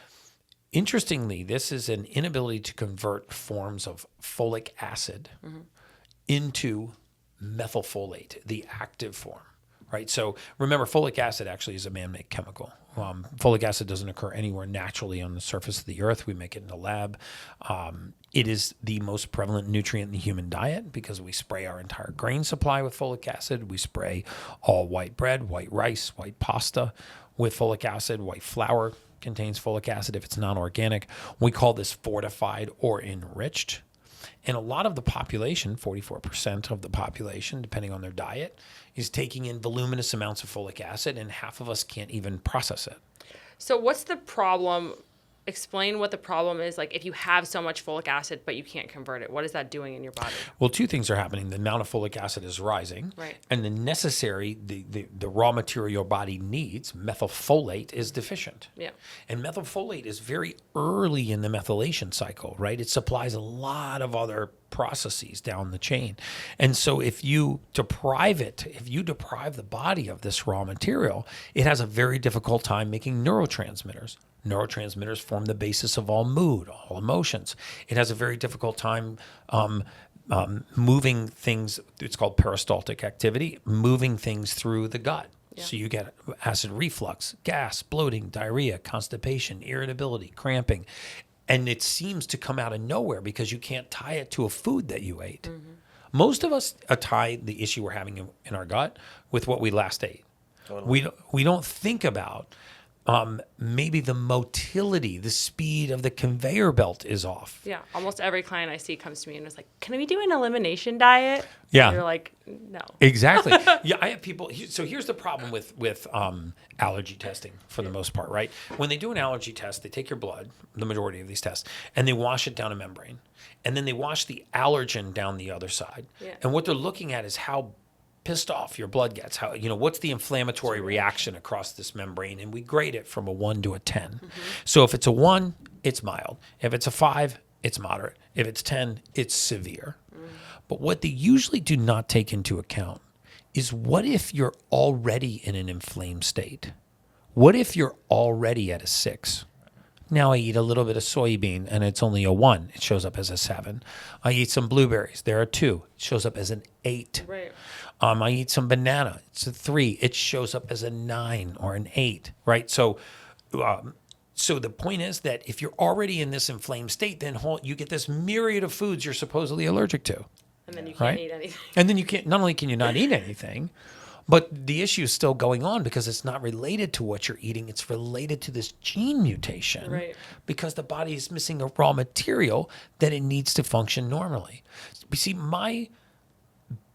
interestingly, this is an inability to convert forms of folic acid into methylfolate, the active form, right? So remember, folic acid actually is a man-made chemical. Folic acid doesn't occur anywhere naturally on the surface of the earth. We make it in the lab. It is the most prevalent nutrient in the human diet because we spray our entire grain supply with folic acid. We spray all white bread, white rice, white pasta with folic acid. White flour contains folic acid if it's non-organic. We call this fortified or enriched. And a lot of the population, 44% of the population, depending on their diet, is taking in voluminous amounts of folic acid, and half of us can't even process it. So what's the problem explain what the problem is. Like if you have so much folic acid, but you can't convert it, what is that doing in your body? Well, two things are happening. The amount of folic acid is rising, Right. and the raw material your body needs, methylfolate, is deficient. Yeah. And methylfolate is very early in the methylation cycle, right? It supplies a lot of other processes down the chain. And so if you deprive the body of this raw material, it has a very difficult time making neurotransmitters. Neurotransmitters form the basis of all mood, all emotions. It has a very difficult time moving things. It's called peristaltic activity, moving things through the gut. Yeah. So you get acid reflux, gas, bloating, diarrhea, constipation, irritability, cramping. And it seems to come out of nowhere because you can't tie it to a food that you ate. Mm-hmm. Most of us tie the issue we're having in our gut with what we last ate. Totally. We don't think about maybe the motility, the speed of the conveyor belt is off. Yeah. Almost every client I see comes to me and is like, can we do an elimination diet? Yeah. And you're like, no. Exactly. Yeah, I have people. So here's the problem with allergy testing for the most part, right? When they do an allergy test, they take your blood, the majority of these tests, and they wash it down a membrane, and then they wash the allergen down the other side. Yeah. And what they're looking at is how pissed off your blood gets. How, what's the inflammatory reaction across this membrane, and we grade it from a 1 to a 10. Mm-hmm. So if it's a 1, it's mild. If it's a 5, it's moderate. If it's 10, it's severe. But what they usually do not take into account is what if you're already in an inflamed state? What if you're already at a 6? Now I eat a little bit of soybean and it's only a 1. It shows up as a 7. I eat some blueberries. There are 2. It shows up as an 8. Right. I eat some banana. It's a 3. It shows up as a 9 or an 8, right? So the point is that if you're already in this inflamed state, then you get this myriad of foods you're supposedly allergic to. And then you can't Right? eat anything. And then not only can you not eat anything, but the issue is still going on because it's not related to what you're eating. It's related to this gene mutation. Right. Because the body is missing a raw material that it needs to function normally. You see, my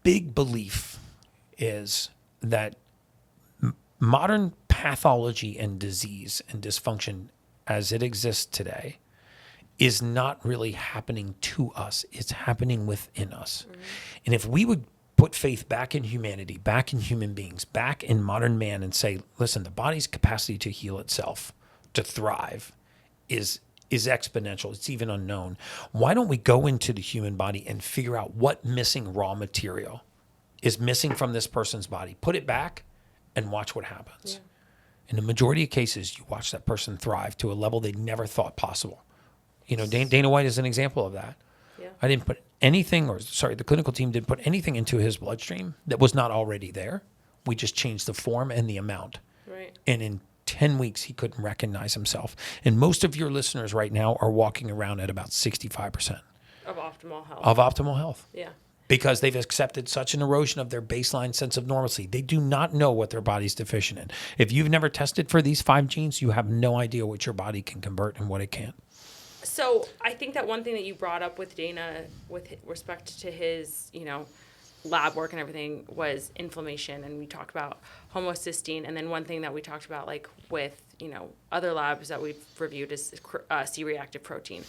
big belief is that modern pathology and disease and dysfunction as it exists today is not really happening to us. It's happening within us. Mm-hmm. And if we would put faith back in humanity, back in human beings, back in modern man and say, listen, the body's capacity to heal itself, to thrive, is exponential. It's even unknown. Why don't we go into the human body and figure out what missing raw material is missing from this person's body? Put it back and watch what happens. Yeah. In the majority of cases, you watch that person thrive to a level they never thought possible. Dana White is an example of that. Yeah. I didn't put anything, the clinical team didn't put anything into his bloodstream that was not already there. We just changed the form and the amount. Right. And in 10 weeks, he couldn't recognize himself. And most of your listeners right now are walking around at about 65% Of optimal health. of optimal health. Yeah. Because they've accepted such an erosion of their baseline sense of normalcy. They do not know what their body's deficient in. If you've never tested for these 5 genes, you have no idea what your body can convert and what it can't. So I think that one thing that you brought up with Dana with respect to his, lab work and everything was inflammation. And we talked about homocysteine. And then one thing that we talked about, like with, other labs that we've reviewed is C-reactive protein.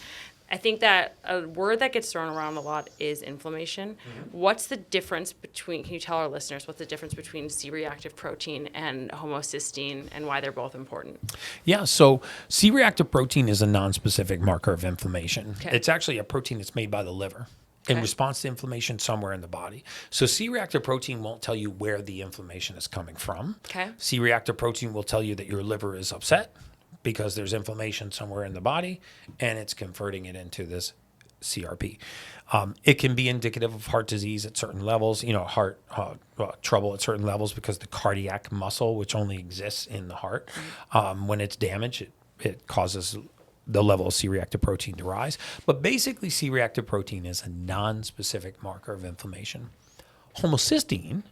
I think that a word that gets thrown around a lot is inflammation. Mm-hmm. What's the difference between, can you tell our listeners what's the difference between C-reactive protein and homocysteine and why they're both important? Yeah, so C-reactive protein is a non-specific marker of inflammation. Okay. It's actually a protein that's made by the liver in response to inflammation somewhere in the body. So C-reactive protein won't tell you where the inflammation is coming from. Okay. C-reactive protein will tell you that your liver is upset because there's inflammation somewhere in the body, and it's converting it into this CRP. It can be indicative of heart disease at certain levels, heart trouble at certain levels because the cardiac muscle, which only exists in the heart, when it's damaged, it causes the level of C-reactive protein to rise. But basically, C-reactive protein is a non-specific marker of inflammation. Homocysteine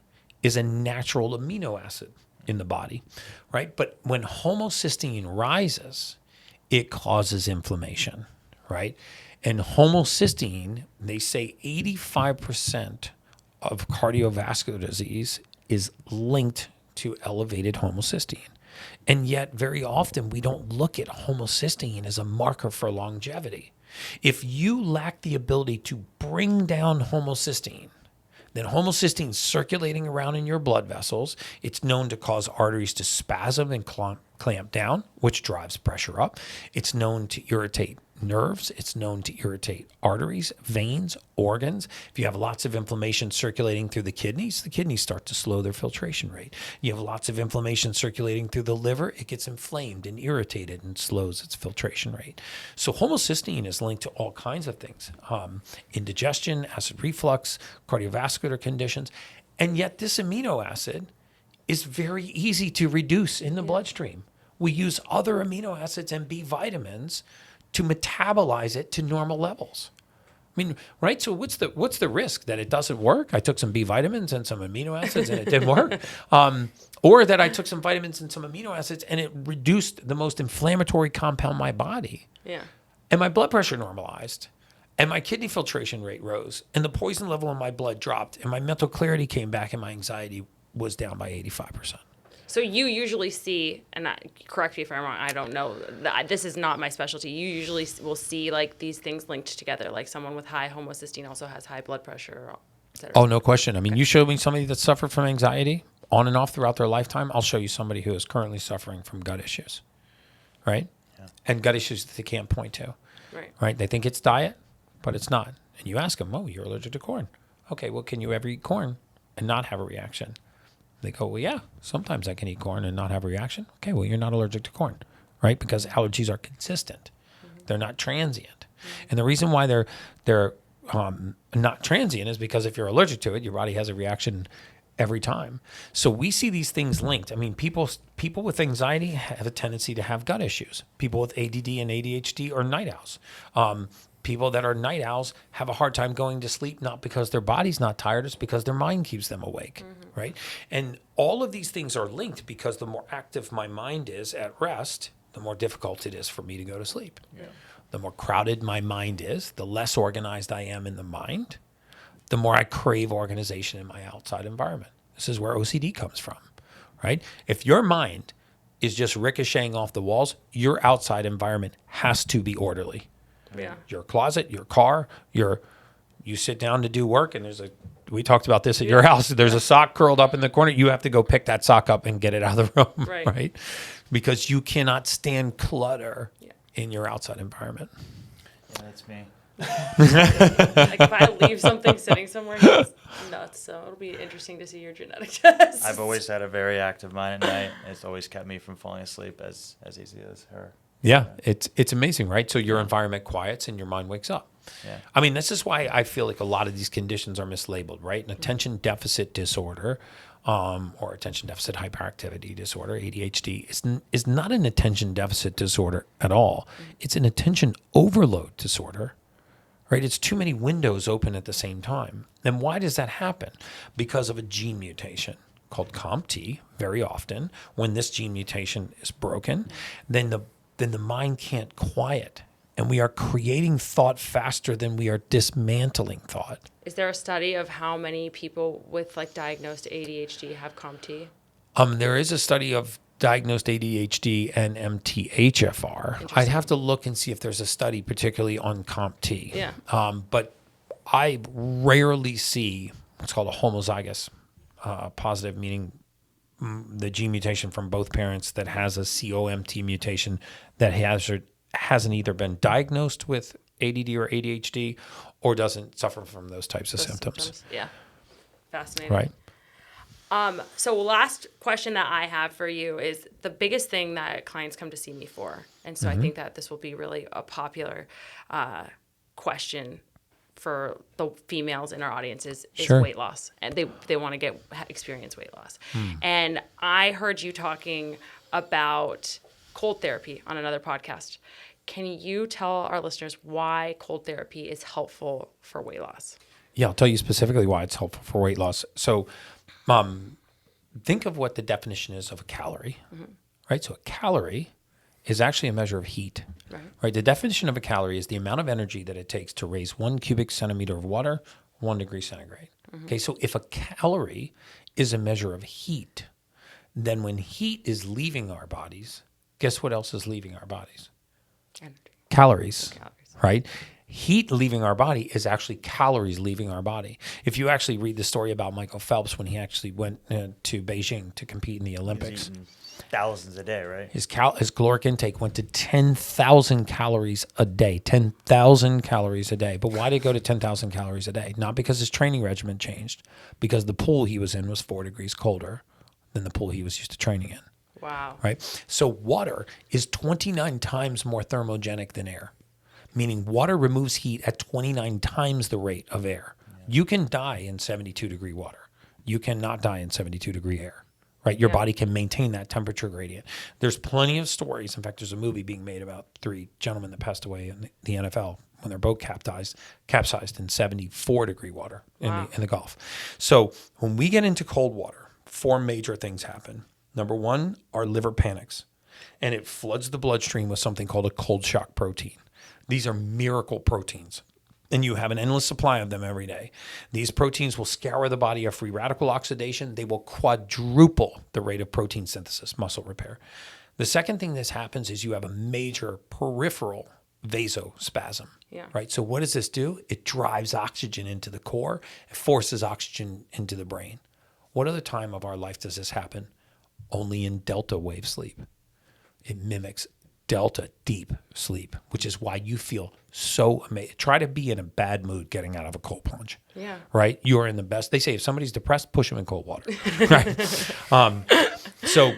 is a natural amino acid in the body, right? But when homocysteine rises, it causes inflammation, right? And homocysteine, they say 85% of cardiovascular disease is linked to elevated homocysteine. And yet very often we don't look at homocysteine as a marker for longevity. If you lack the ability to bring down homocysteine, then homocysteine circulating around in your blood vessels, it's known to cause arteries to spasm and clamp down, which drives pressure up. It's known to irritate nerves. It's known to irritate arteries, veins, organs. If you have lots of inflammation circulating through the kidneys start to slow their filtration rate. You have lots of inflammation circulating through the liver, it gets inflamed and irritated and slows its filtration rate. So homocysteine is linked to all kinds of things, indigestion, acid reflux, cardiovascular conditions. And yet this amino acid is very easy to reduce in the bloodstream. We use other amino acids and B vitamins to metabolize it to normal levels. I mean, right? So what's the risk that it doesn't work? I took some B vitamins and some amino acids and it didn't work. Or that I took some vitamins and some amino acids and it reduced the most inflammatory compound in my body. Yeah. And my blood pressure normalized. And my kidney filtration rate rose. And the poison level in my blood dropped. And my mental clarity came back and my anxiety was down by 85%. So you usually see, and correct me if I'm wrong, I don't know, this is not my specialty. You usually will see like these things linked together, like someone with high homocysteine also has high blood pressure, et cetera. Oh, no question. I mean, you showed me somebody that suffered from anxiety on and off throughout their lifetime. I'll show you somebody who is currently suffering from gut issues, right? Yeah. And gut issues that they can't point to, right? They think it's diet, but it's not. And you ask them, oh, you're allergic to corn. Okay, well, can you ever eat corn and not have a reaction? They go, well, yeah, sometimes I can eat corn and not have a reaction. Okay, well, you're not allergic to corn, right? Because allergies are consistent. Mm-hmm. They're not transient. Mm-hmm. And the reason why they're not transient is because if you're allergic to it, your body has a reaction every time. So we see these things linked. I mean, people with anxiety have a tendency to have gut issues. People with ADD and ADHD are night owls. People that are night owls have a hard time going to sleep, not because their body's not tired, it's because their mind keeps them awake, right? And all of these things are linked because the more active my mind is at rest, the more difficult it is for me to go to sleep. Yeah. The more crowded my mind is, the less organized I am in the mind, the more I crave organization in my outside environment. This is where OCD comes from, right? If your mind is just ricocheting off the walls, your outside environment has to be orderly. Yeah. Your closet, your car, you sit down to do work and we talked about this at your house, there's a sock curled up in the corner. You have to go pick that sock up and get it out of the room, right? Because you cannot stand clutter in your outside environment. Yeah, that's me. Like if I leave something sitting somewhere, it's nuts. So it'll be interesting to see your genetic test. I've always had a very active mind at night. It's always kept me from falling asleep as easy as her. Yeah, it's amazing, right? So your environment quiets and your mind wakes up. Yeah. I mean, this is why I feel like a lot of these conditions are mislabeled, right? An attention deficit disorder or attention deficit hyperactivity disorder, ADHD, is not an attention deficit disorder at all. It's an attention overload disorder, right? It's too many windows open at the same time. And why does that happen? Because of a gene mutation called COMT. Very often, when this gene mutation is broken, then the mind can't quiet. And we are creating thought faster than we are dismantling thought. Is there a study of how many people with like diagnosed ADHD have COMT? There is a study of diagnosed ADHD and MTHFR. I'd have to look and see if there's a study particularly on COMT. Yeah. But I rarely see what's called a homozygous positive, meaning the gene mutation from both parents that has a COMT mutation that hasn't either been diagnosed with ADD or ADHD or doesn't suffer from those types of symptoms. Yeah. Fascinating. Right. So last question that I have for you is the biggest thing that clients come to see me for. And so I think that this will be really a popular question for the females in our audience is weight loss. And they want to experience weight loss. And I heard you talking about cold therapy on another podcast. Can you tell our listeners why cold therapy is helpful for weight loss? Yeah, I'll tell you specifically why it's helpful for weight loss. So think of what the definition is of a calorie, right? So a calorie is actually a measure of heat, right? The definition of a calorie is the amount of energy that it takes to raise 1 cubic centimeter of water, 1 degree centigrade. Okay, so if a calorie is a measure of heat, Then when heat is leaving our bodies, guess what else is leaving our bodies? Energy. Calories, Calories. right? Heat leaving our body is actually calories leaving our body. If you actually read the story about Michael Phelps when he actually went to Beijing to compete in the Olympics, Thousands a day, right? his caloric intake went to 10,000 calories a day. 10,000 calories a day. But why did it go to 10,000 calories a day? Not because his training regimen changed, because the pool he was in was 4 degrees colder than the pool he was used to training in. Wow. Right? So water is 29 times more thermogenic than air, meaning water removes heat at 29 times the rate of air. You can die in 72-degree water. You cannot die in 72-degree air. Right? Your body can maintain that temperature gradient. There's plenty of stories. In fact, there's a movie being made about 3 gentlemen that passed away in the NFL when their boat capsized in 74-degree water in the Gulf. So when we get into cold water, 4 major things happen. Number 1, our liver panics, and it floods the bloodstream with something called a cold shock protein. These are miracle proteins, and you have an endless supply of them every day. These proteins will scour the body of free radical oxidation. They will quadruple the rate of protein synthesis, muscle repair. The second thing that happens is you have a major peripheral vasospasm. Yeah. Right? So what does this do? It drives oxygen into the core. It forces oxygen into the brain. What other time of our life does this happen? Only in delta wave sleep. It mimics delta deep sleep, which is why you feel so amazing. Try to be in a bad mood getting out of a cold plunge. Yeah. Right? You are in the best. They say if somebody's depressed, push them in cold water. Right? So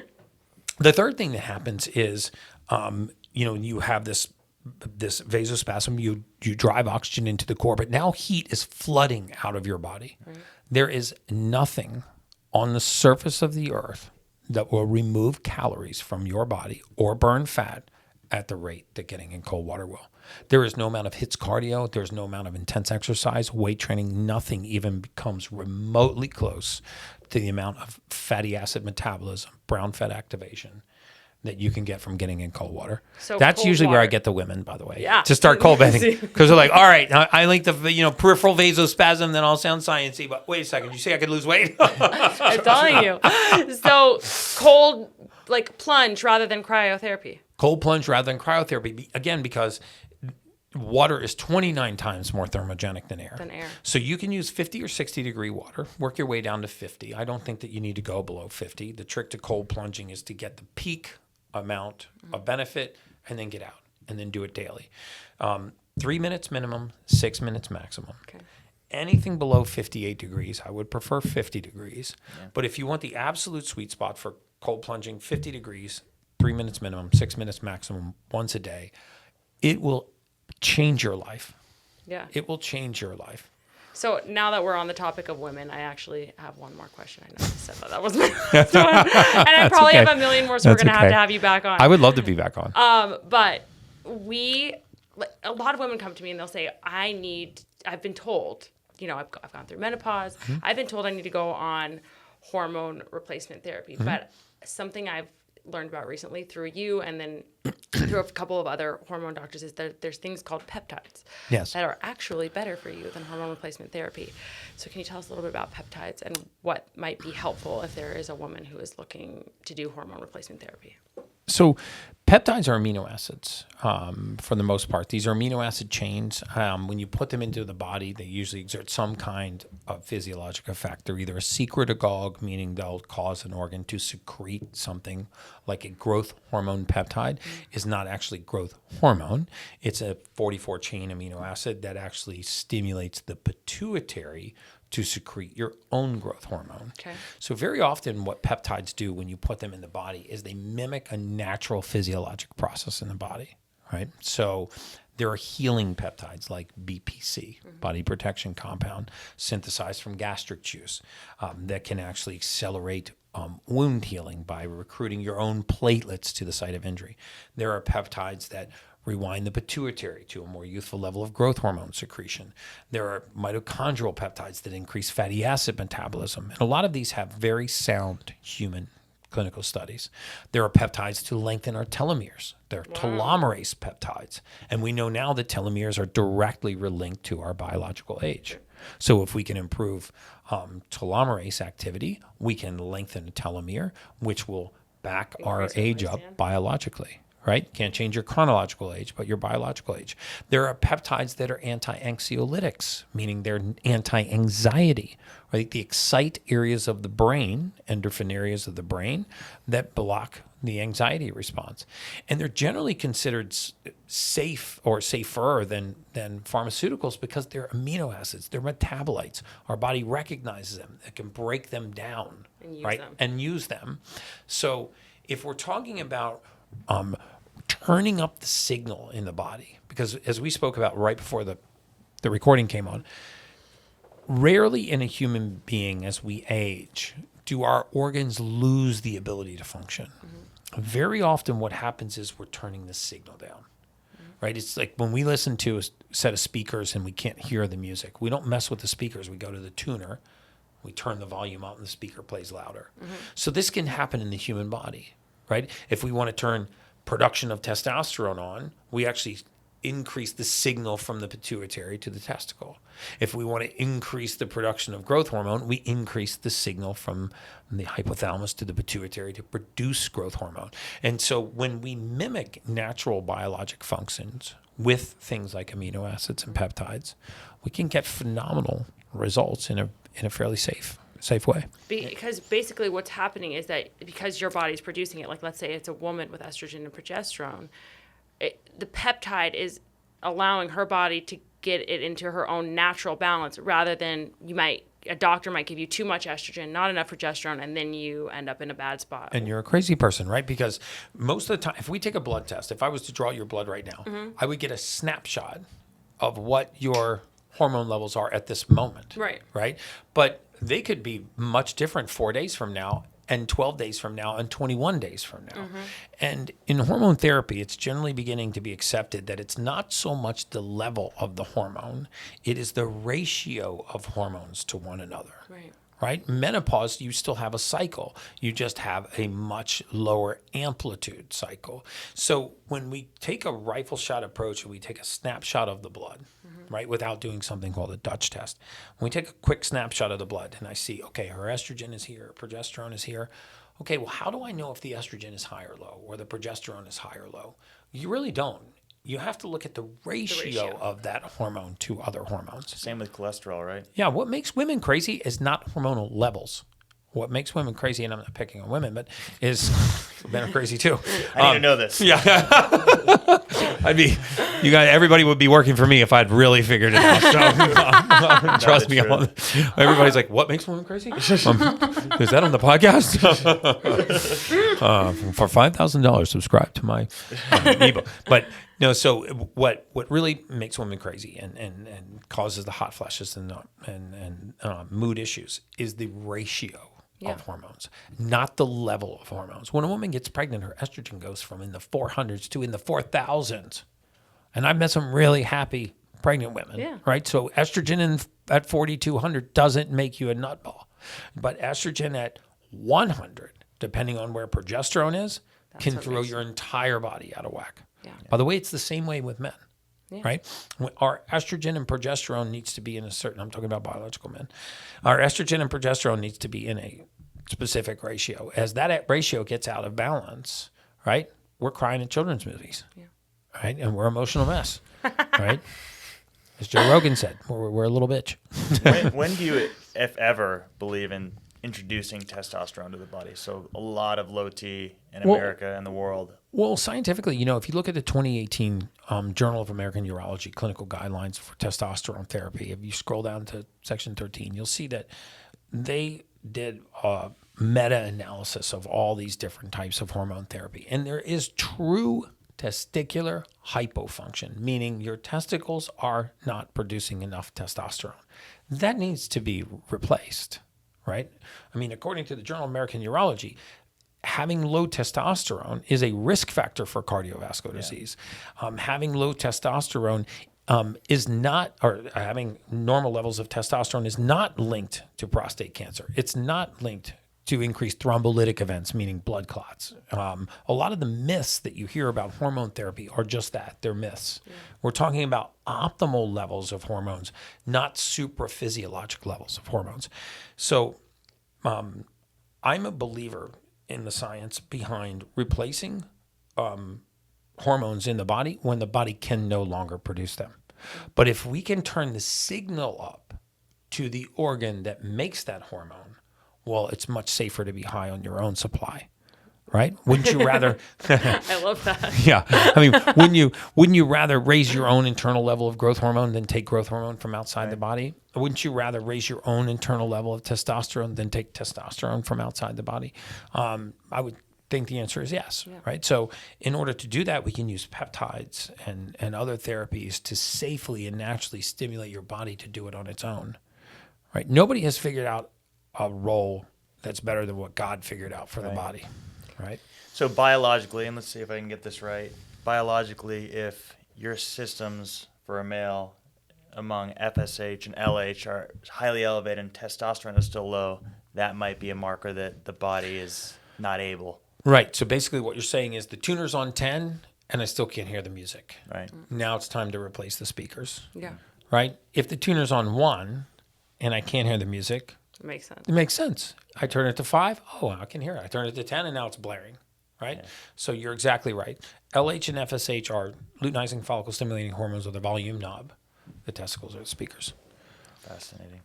the third thing that happens is, you have this vasospasm. You drive oxygen into the core, but now heat is flooding out of your body. Right. There is nothing on the surface of the earth that will remove calories from your body or burn fat at the rate that getting in cold water will. There is no amount of HIIT cardio. There's no amount of intense exercise, weight training. Nothing even becomes remotely close to the amount of fatty acid metabolism, brown fat activation that you can get from getting in cold water. So that's cold usually water. where I get the women, by the way, Yeah. to start cold bathing, because they're like, all right, I like the peripheral vasospasm, then I'll sound sciencey, but wait a second, you say I could lose weight? I'm telling you. So cold, like plunge rather than cryotherapy. Cold plunge rather than cryotherapy, again, because water is 29 times more thermogenic than air. So you can use 50 or 60 degree water, work your way down to 50. I don't think that you need to go below 50. The trick to cold plunging is to get the peak amount of benefit and then get out and then do it daily. 3 minutes minimum, 6 minutes maximum. Okay. Anything below 58 degrees, I would prefer 50 degrees. Yeah. But if you want the absolute sweet spot for cold plunging, 50 degrees, 3 minutes minimum, 6 minutes maximum, once a day, it will change your life. Yeah. It will change your life. So now that we're on the topic of women, I actually have one more question. I know I said that was my last one. And I probably have a million more, so we're going to have you back on. I would love to be back on. But a lot of women come to me and they'll say, I've been told, I've gone through menopause. Mm-hmm. I've been told I need to go on hormone replacement therapy. Mm-hmm. But something I've learned about recently through you and then through a couple of other hormone doctors is that there's things called peptides that are actually better for you than hormone replacement therapy. So can you tell us a little bit about peptides and what might be helpful if there is a woman who is looking to do hormone replacement therapy? So peptides are amino acids for the most part. These are amino acid chains. When you put them into the body, they usually exert some kind of physiologic effect. They're either a secretagogue, meaning they'll cause an organ to secrete something like a growth hormone peptide is not actually growth hormone. It's a 44-chain amino acid that actually stimulates the pituitary to secrete your own growth hormone. Okay. So very often what peptides do when you put them in the body is they mimic a natural physiologic process in the body, right? So there are healing peptides like BPC, body protection compound, synthesized from gastric juice that can actually accelerate wound healing by recruiting your own platelets to the site of injury. There are peptides that rewind the pituitary to a more youthful level of growth hormone secretion. There are mitochondrial peptides that increase fatty acid metabolism. And a lot of these have very sound human clinical studies. There are peptides to lengthen our telomeres. There are telomerase peptides. And we know now that telomeres are directly linked to our biological age. So if we can improve telomerase activity, we can lengthen the telomere, which will back our Increase your age up lifespan. biologically, right? Can't change your chronological age, but your biological age. There are peptides that are anti-anxiolytics, meaning they're anti-anxiety, right? They excite areas of the brain, endorphin areas of the brain, that block the anxiety response. And they're generally considered safe or safer than pharmaceuticals because they're amino acids, they're metabolites. Our body recognizes them. It can break them down, And use right? them. And use them. So if we're talking about turning up the signal in the body, because as we spoke about right before the recording came on, rarely in a human being as we age do our organs lose the ability to function. Very often what happens is we're turning the signal down, right? It's like when we listen to a set of speakers and we can't hear the music. We don't mess with the speakers. We go to the tuner, we turn the volume up and the speaker plays louder. So this can happen in the human body, right? If we want to turn production of testosterone on, we actually increase the signal from the pituitary to the testicle. If we want to increase the production of growth hormone, we increase the signal from the hypothalamus to the pituitary to produce growth hormone. And so when we mimic natural biologic functions with things like amino acids and peptides, we can get phenomenal results in a fairly safe way. Because basically what's happening is that because your body's producing it, like let's say it's a woman with estrogen and progesterone, the peptide is allowing her body to get it into her own natural balance rather than a doctor might give you too much estrogen, not enough progesterone, and then you end up in a bad spot. And you're a crazy person, right? Because most of the time, if we take a blood test, if I was to draw your blood right now, I would get a snapshot of what your hormone levels are at this moment. Right? But they could be much different 4 days from now and 12 days from now and 21 days from now. And in hormone therapy, it's generally beginning to be accepted that it's not so much the level of the hormone, it is the ratio of hormones to one another. Right? Menopause, you still have a cycle. You just have a much lower amplitude cycle. So when we take a rifle shot approach and we take a snapshot of the blood, right, without doing something called a Dutch test, when we take a quick snapshot of the blood and I see, okay, her estrogen is here, her progesterone is here. Okay, well, how do I know if the estrogen is high or low or the progesterone is high or low? You really don't. You have to look at the ratio of that hormone to other hormones. Same with cholesterol, right? Yeah, what makes women crazy is not hormonal levels. What makes women crazy, and I'm not picking on women, but is men are crazy too. I need to know this. Yeah, everybody would be working for me if I'd really figured it out. So, trust me, everybody's like, "What makes women crazy?" Is that on the podcast? For $5,000, subscribe to my ebook. But no, so what really makes women crazy and causes the hot flashes and mood issues is the ratio of hormones, not the level of hormones. When a woman gets pregnant, her estrogen goes from in the 400s to in the 4,000s. And I've met some really happy pregnant women, right? So estrogen at 4,200 doesn't make you a nutball. But estrogen at 100, depending on where progesterone is, can throw your entire body out of whack. By the way, it's the same way with men. Right? Our estrogen and progesterone needs to be in I'm talking about biological men. Our estrogen and progesterone needs to be in a specific ratio. As that ratio gets out of balance, right? We're crying at children's movies, right? And we're an emotional mess, right? As Joe Rogan said, we're a little bitch. when do you, if ever, believe in introducing testosterone to the body? So a lot of low T in America and the world. Well, scientifically, if you look at the 2018 Journal of American Urology clinical guidelines for testosterone therapy, if you scroll down to section 13, you'll see that they did a meta-analysis of all these different types of hormone therapy. And there is true testicular hypofunction, meaning your testicles are not producing enough testosterone. That needs to be replaced, right? I mean, according to the Journal of American Urology, having low testosterone is a risk factor for cardiovascular disease. Having low testosterone is not, or having normal levels of testosterone is not linked to prostate cancer. It's not linked to increase thrombolytic events, meaning blood clots. A lot of the myths that you hear about hormone therapy are just that. They're myths. Yeah. We're talking about optimal levels of hormones, not supraphysiologic levels of hormones. So I'm a believer in the science behind replacing hormones in the body when the body can no longer produce them. But if we can turn the signal up to the organ that makes that hormone, well, it's much safer to be high on your own supply, right? Wouldn't you rather? I love that. Yeah, I mean, wouldn't you rather raise your own internal level of growth hormone than take growth hormone from outside the body? Wouldn't you rather raise your own internal level of testosterone than take testosterone from outside the body? I would think the answer is yes, right? So in order to do that, we can use peptides and other therapies to safely and naturally stimulate your body to do it on its own, right? Nobody has figured out a role that's better than what God figured out for the body, right? So biologically, and let's see if I can get this right, biologically, if your systems for a male among FSH and LH are highly elevated and testosterone is still low, that might be a marker that the body is not able. Right. So basically what you're saying is the tuner's on 10 and I still can't hear the music. Right. Now it's time to replace the speakers. Yeah. Right? If the tuner's on 1 and I can't hear the music, It makes sense. it makes sense. I turn it to 5, oh, I can hear it. I turn it to 10 and now it's blaring. Right? Yeah. So you're exactly right. LH and FSH are luteinizing follicle stimulating hormones with a volume knob. The testicles are the speakers. Fascinating.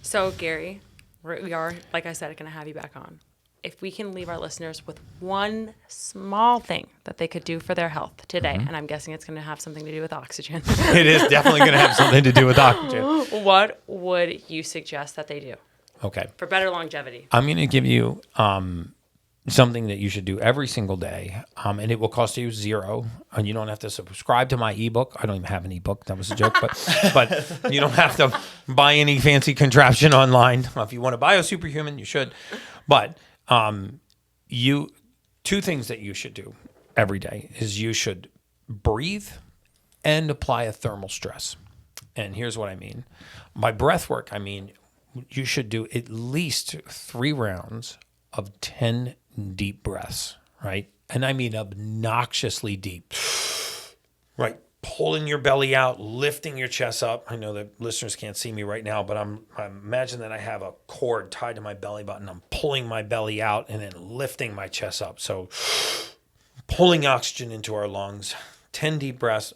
So, Gary, we are, like I said, going to have you back on. If we can leave our listeners with one small thing that they could do for their health today, and I'm guessing it's going to have something to do with oxygen. It is definitely going to have something to do with oxygen. What would you suggest that they do Okay. for better longevity? I'm going to give you something that you should do every single day, and it will cost you $0, and you don't have to subscribe to my ebook. I don't even have an ebook. That was a joke, but you don't have to buy any fancy contraption online. If you want to buy a Superhuman, you should. But two things that you should do every day is you should breathe and apply a thermal stress. And here's what I mean. By breath work, I mean you should do at least 3 rounds of 10 deep breaths, right? And I mean obnoxiously deep, right? Pulling your belly out, lifting your chest up. I know that listeners can't see me right now, but I imagine that I have a cord tied to my belly button. I'm pulling my belly out and then lifting my chest up. So pulling oxygen into our lungs, 10 deep breaths.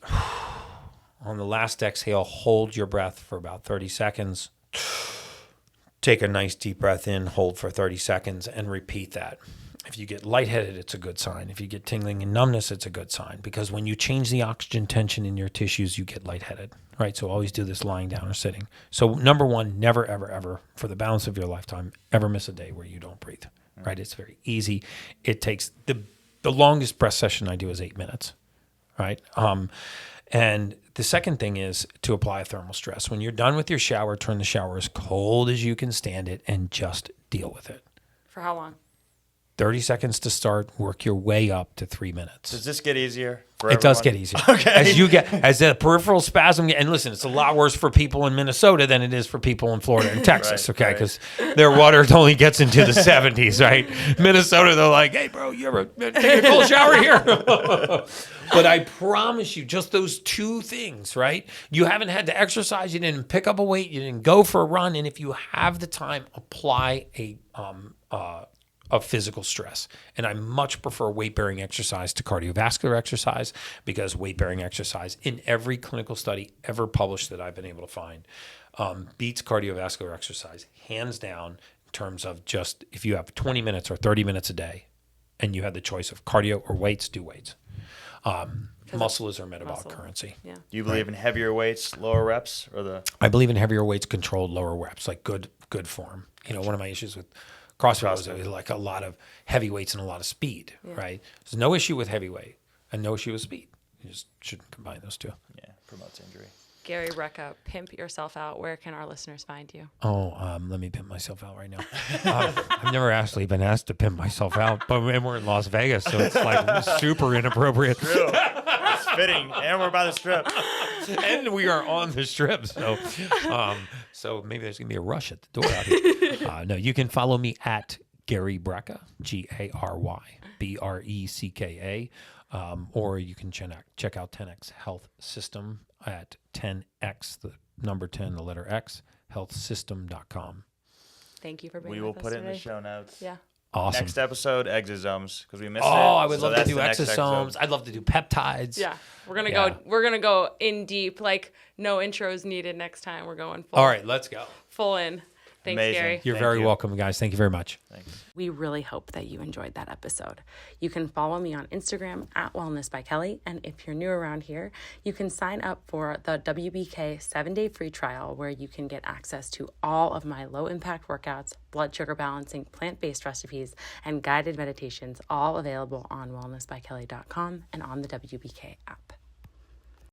On the last exhale, hold your breath for about 30 seconds. Take a nice deep breath in, hold for 30 seconds, and repeat that. If you get lightheaded, it's a good sign. If you get tingling and numbness, it's a good sign. Because when you change the oxygen tension in your tissues, you get lightheaded, right? So always do this lying down or sitting. So number 1, never, ever, ever, for the balance of your lifetime, ever miss a day where you don't breathe, right? It's very easy. It takes, the longest breath session I do is 8 minutes, right? And the second thing is to apply a thermal stress. When you're done with your shower, turn the shower as cold as you can stand it and just deal with it. For how long? 30 seconds to start, work your way up to 3 minutes. Does this get easier for It does everyone? get easier. Okay. As the peripheral spasm, and listen, it's a lot worse for people in Minnesota than it is for people in Florida and Texas, Right, okay? Because their water only gets into the 70s, right? Minnesota, they're like, hey, bro, you ever take a cold shower here? But I promise you, just those 2 things, right? You haven't had to exercise, you didn't pick up a weight, you didn't go for a run, and if you have the time, apply a physical stress. And I much prefer weight-bearing exercise to cardiovascular exercise because weight-bearing exercise in every clinical study ever published that I've been able to find beats cardiovascular exercise hands down in terms of just if you have 20 minutes or 30 minutes a day and you have the choice of cardio or weights, do weights. Muscle is our metabolic currency. Yeah. Do you believe in heavier weights, lower reps, or the? I believe in heavier weights, controlled lower reps, like good form. You know, one of my issues with CrossFit was like a lot of heavy weights and a lot of speed, right? There's no issue with heavyweight and no issue with speed. You just shouldn't combine those 2. Yeah, promotes injury. Gary Brecka, pimp yourself out. Where can our listeners find you? Oh, let me pimp myself out right now. I've never actually been asked to pimp myself out, but we're in Las Vegas, so it's like super inappropriate. True. It's fitting, and we're by the strip. And we are on the strip, so maybe there's gonna be a rush at the door out here. No, you can follow me at Gary Brecka, GaryBrecka, or you can check out 10X Health System at 10X, the number 10, the letter X, healthsystem.com. Thank you for being We with will us put it in the today. show notes. Yeah. Awesome. Next episode, exosomes, because we missed it. Oh, I would So love to that's do the next exosomes. episode. I'd love to do peptides. Yeah. We're gonna Yeah. go. We're gonna go in deep. Like no intros needed next time. We're going full. All right, let's go. Full in. Thanks, Amazing. Gary. You're Thank very you. welcome, guys. Thank you very much. Thanks. We really hope that you enjoyed that episode. You can follow me on Instagram at Wellness by Kelley. And if you're new around here, you can sign up for the WBK 7-day free trial where you can get access to all of my low impact workouts, blood sugar balancing, plant-based recipes, and guided meditations, all available on wellnessbykelly.com and on the WBK app.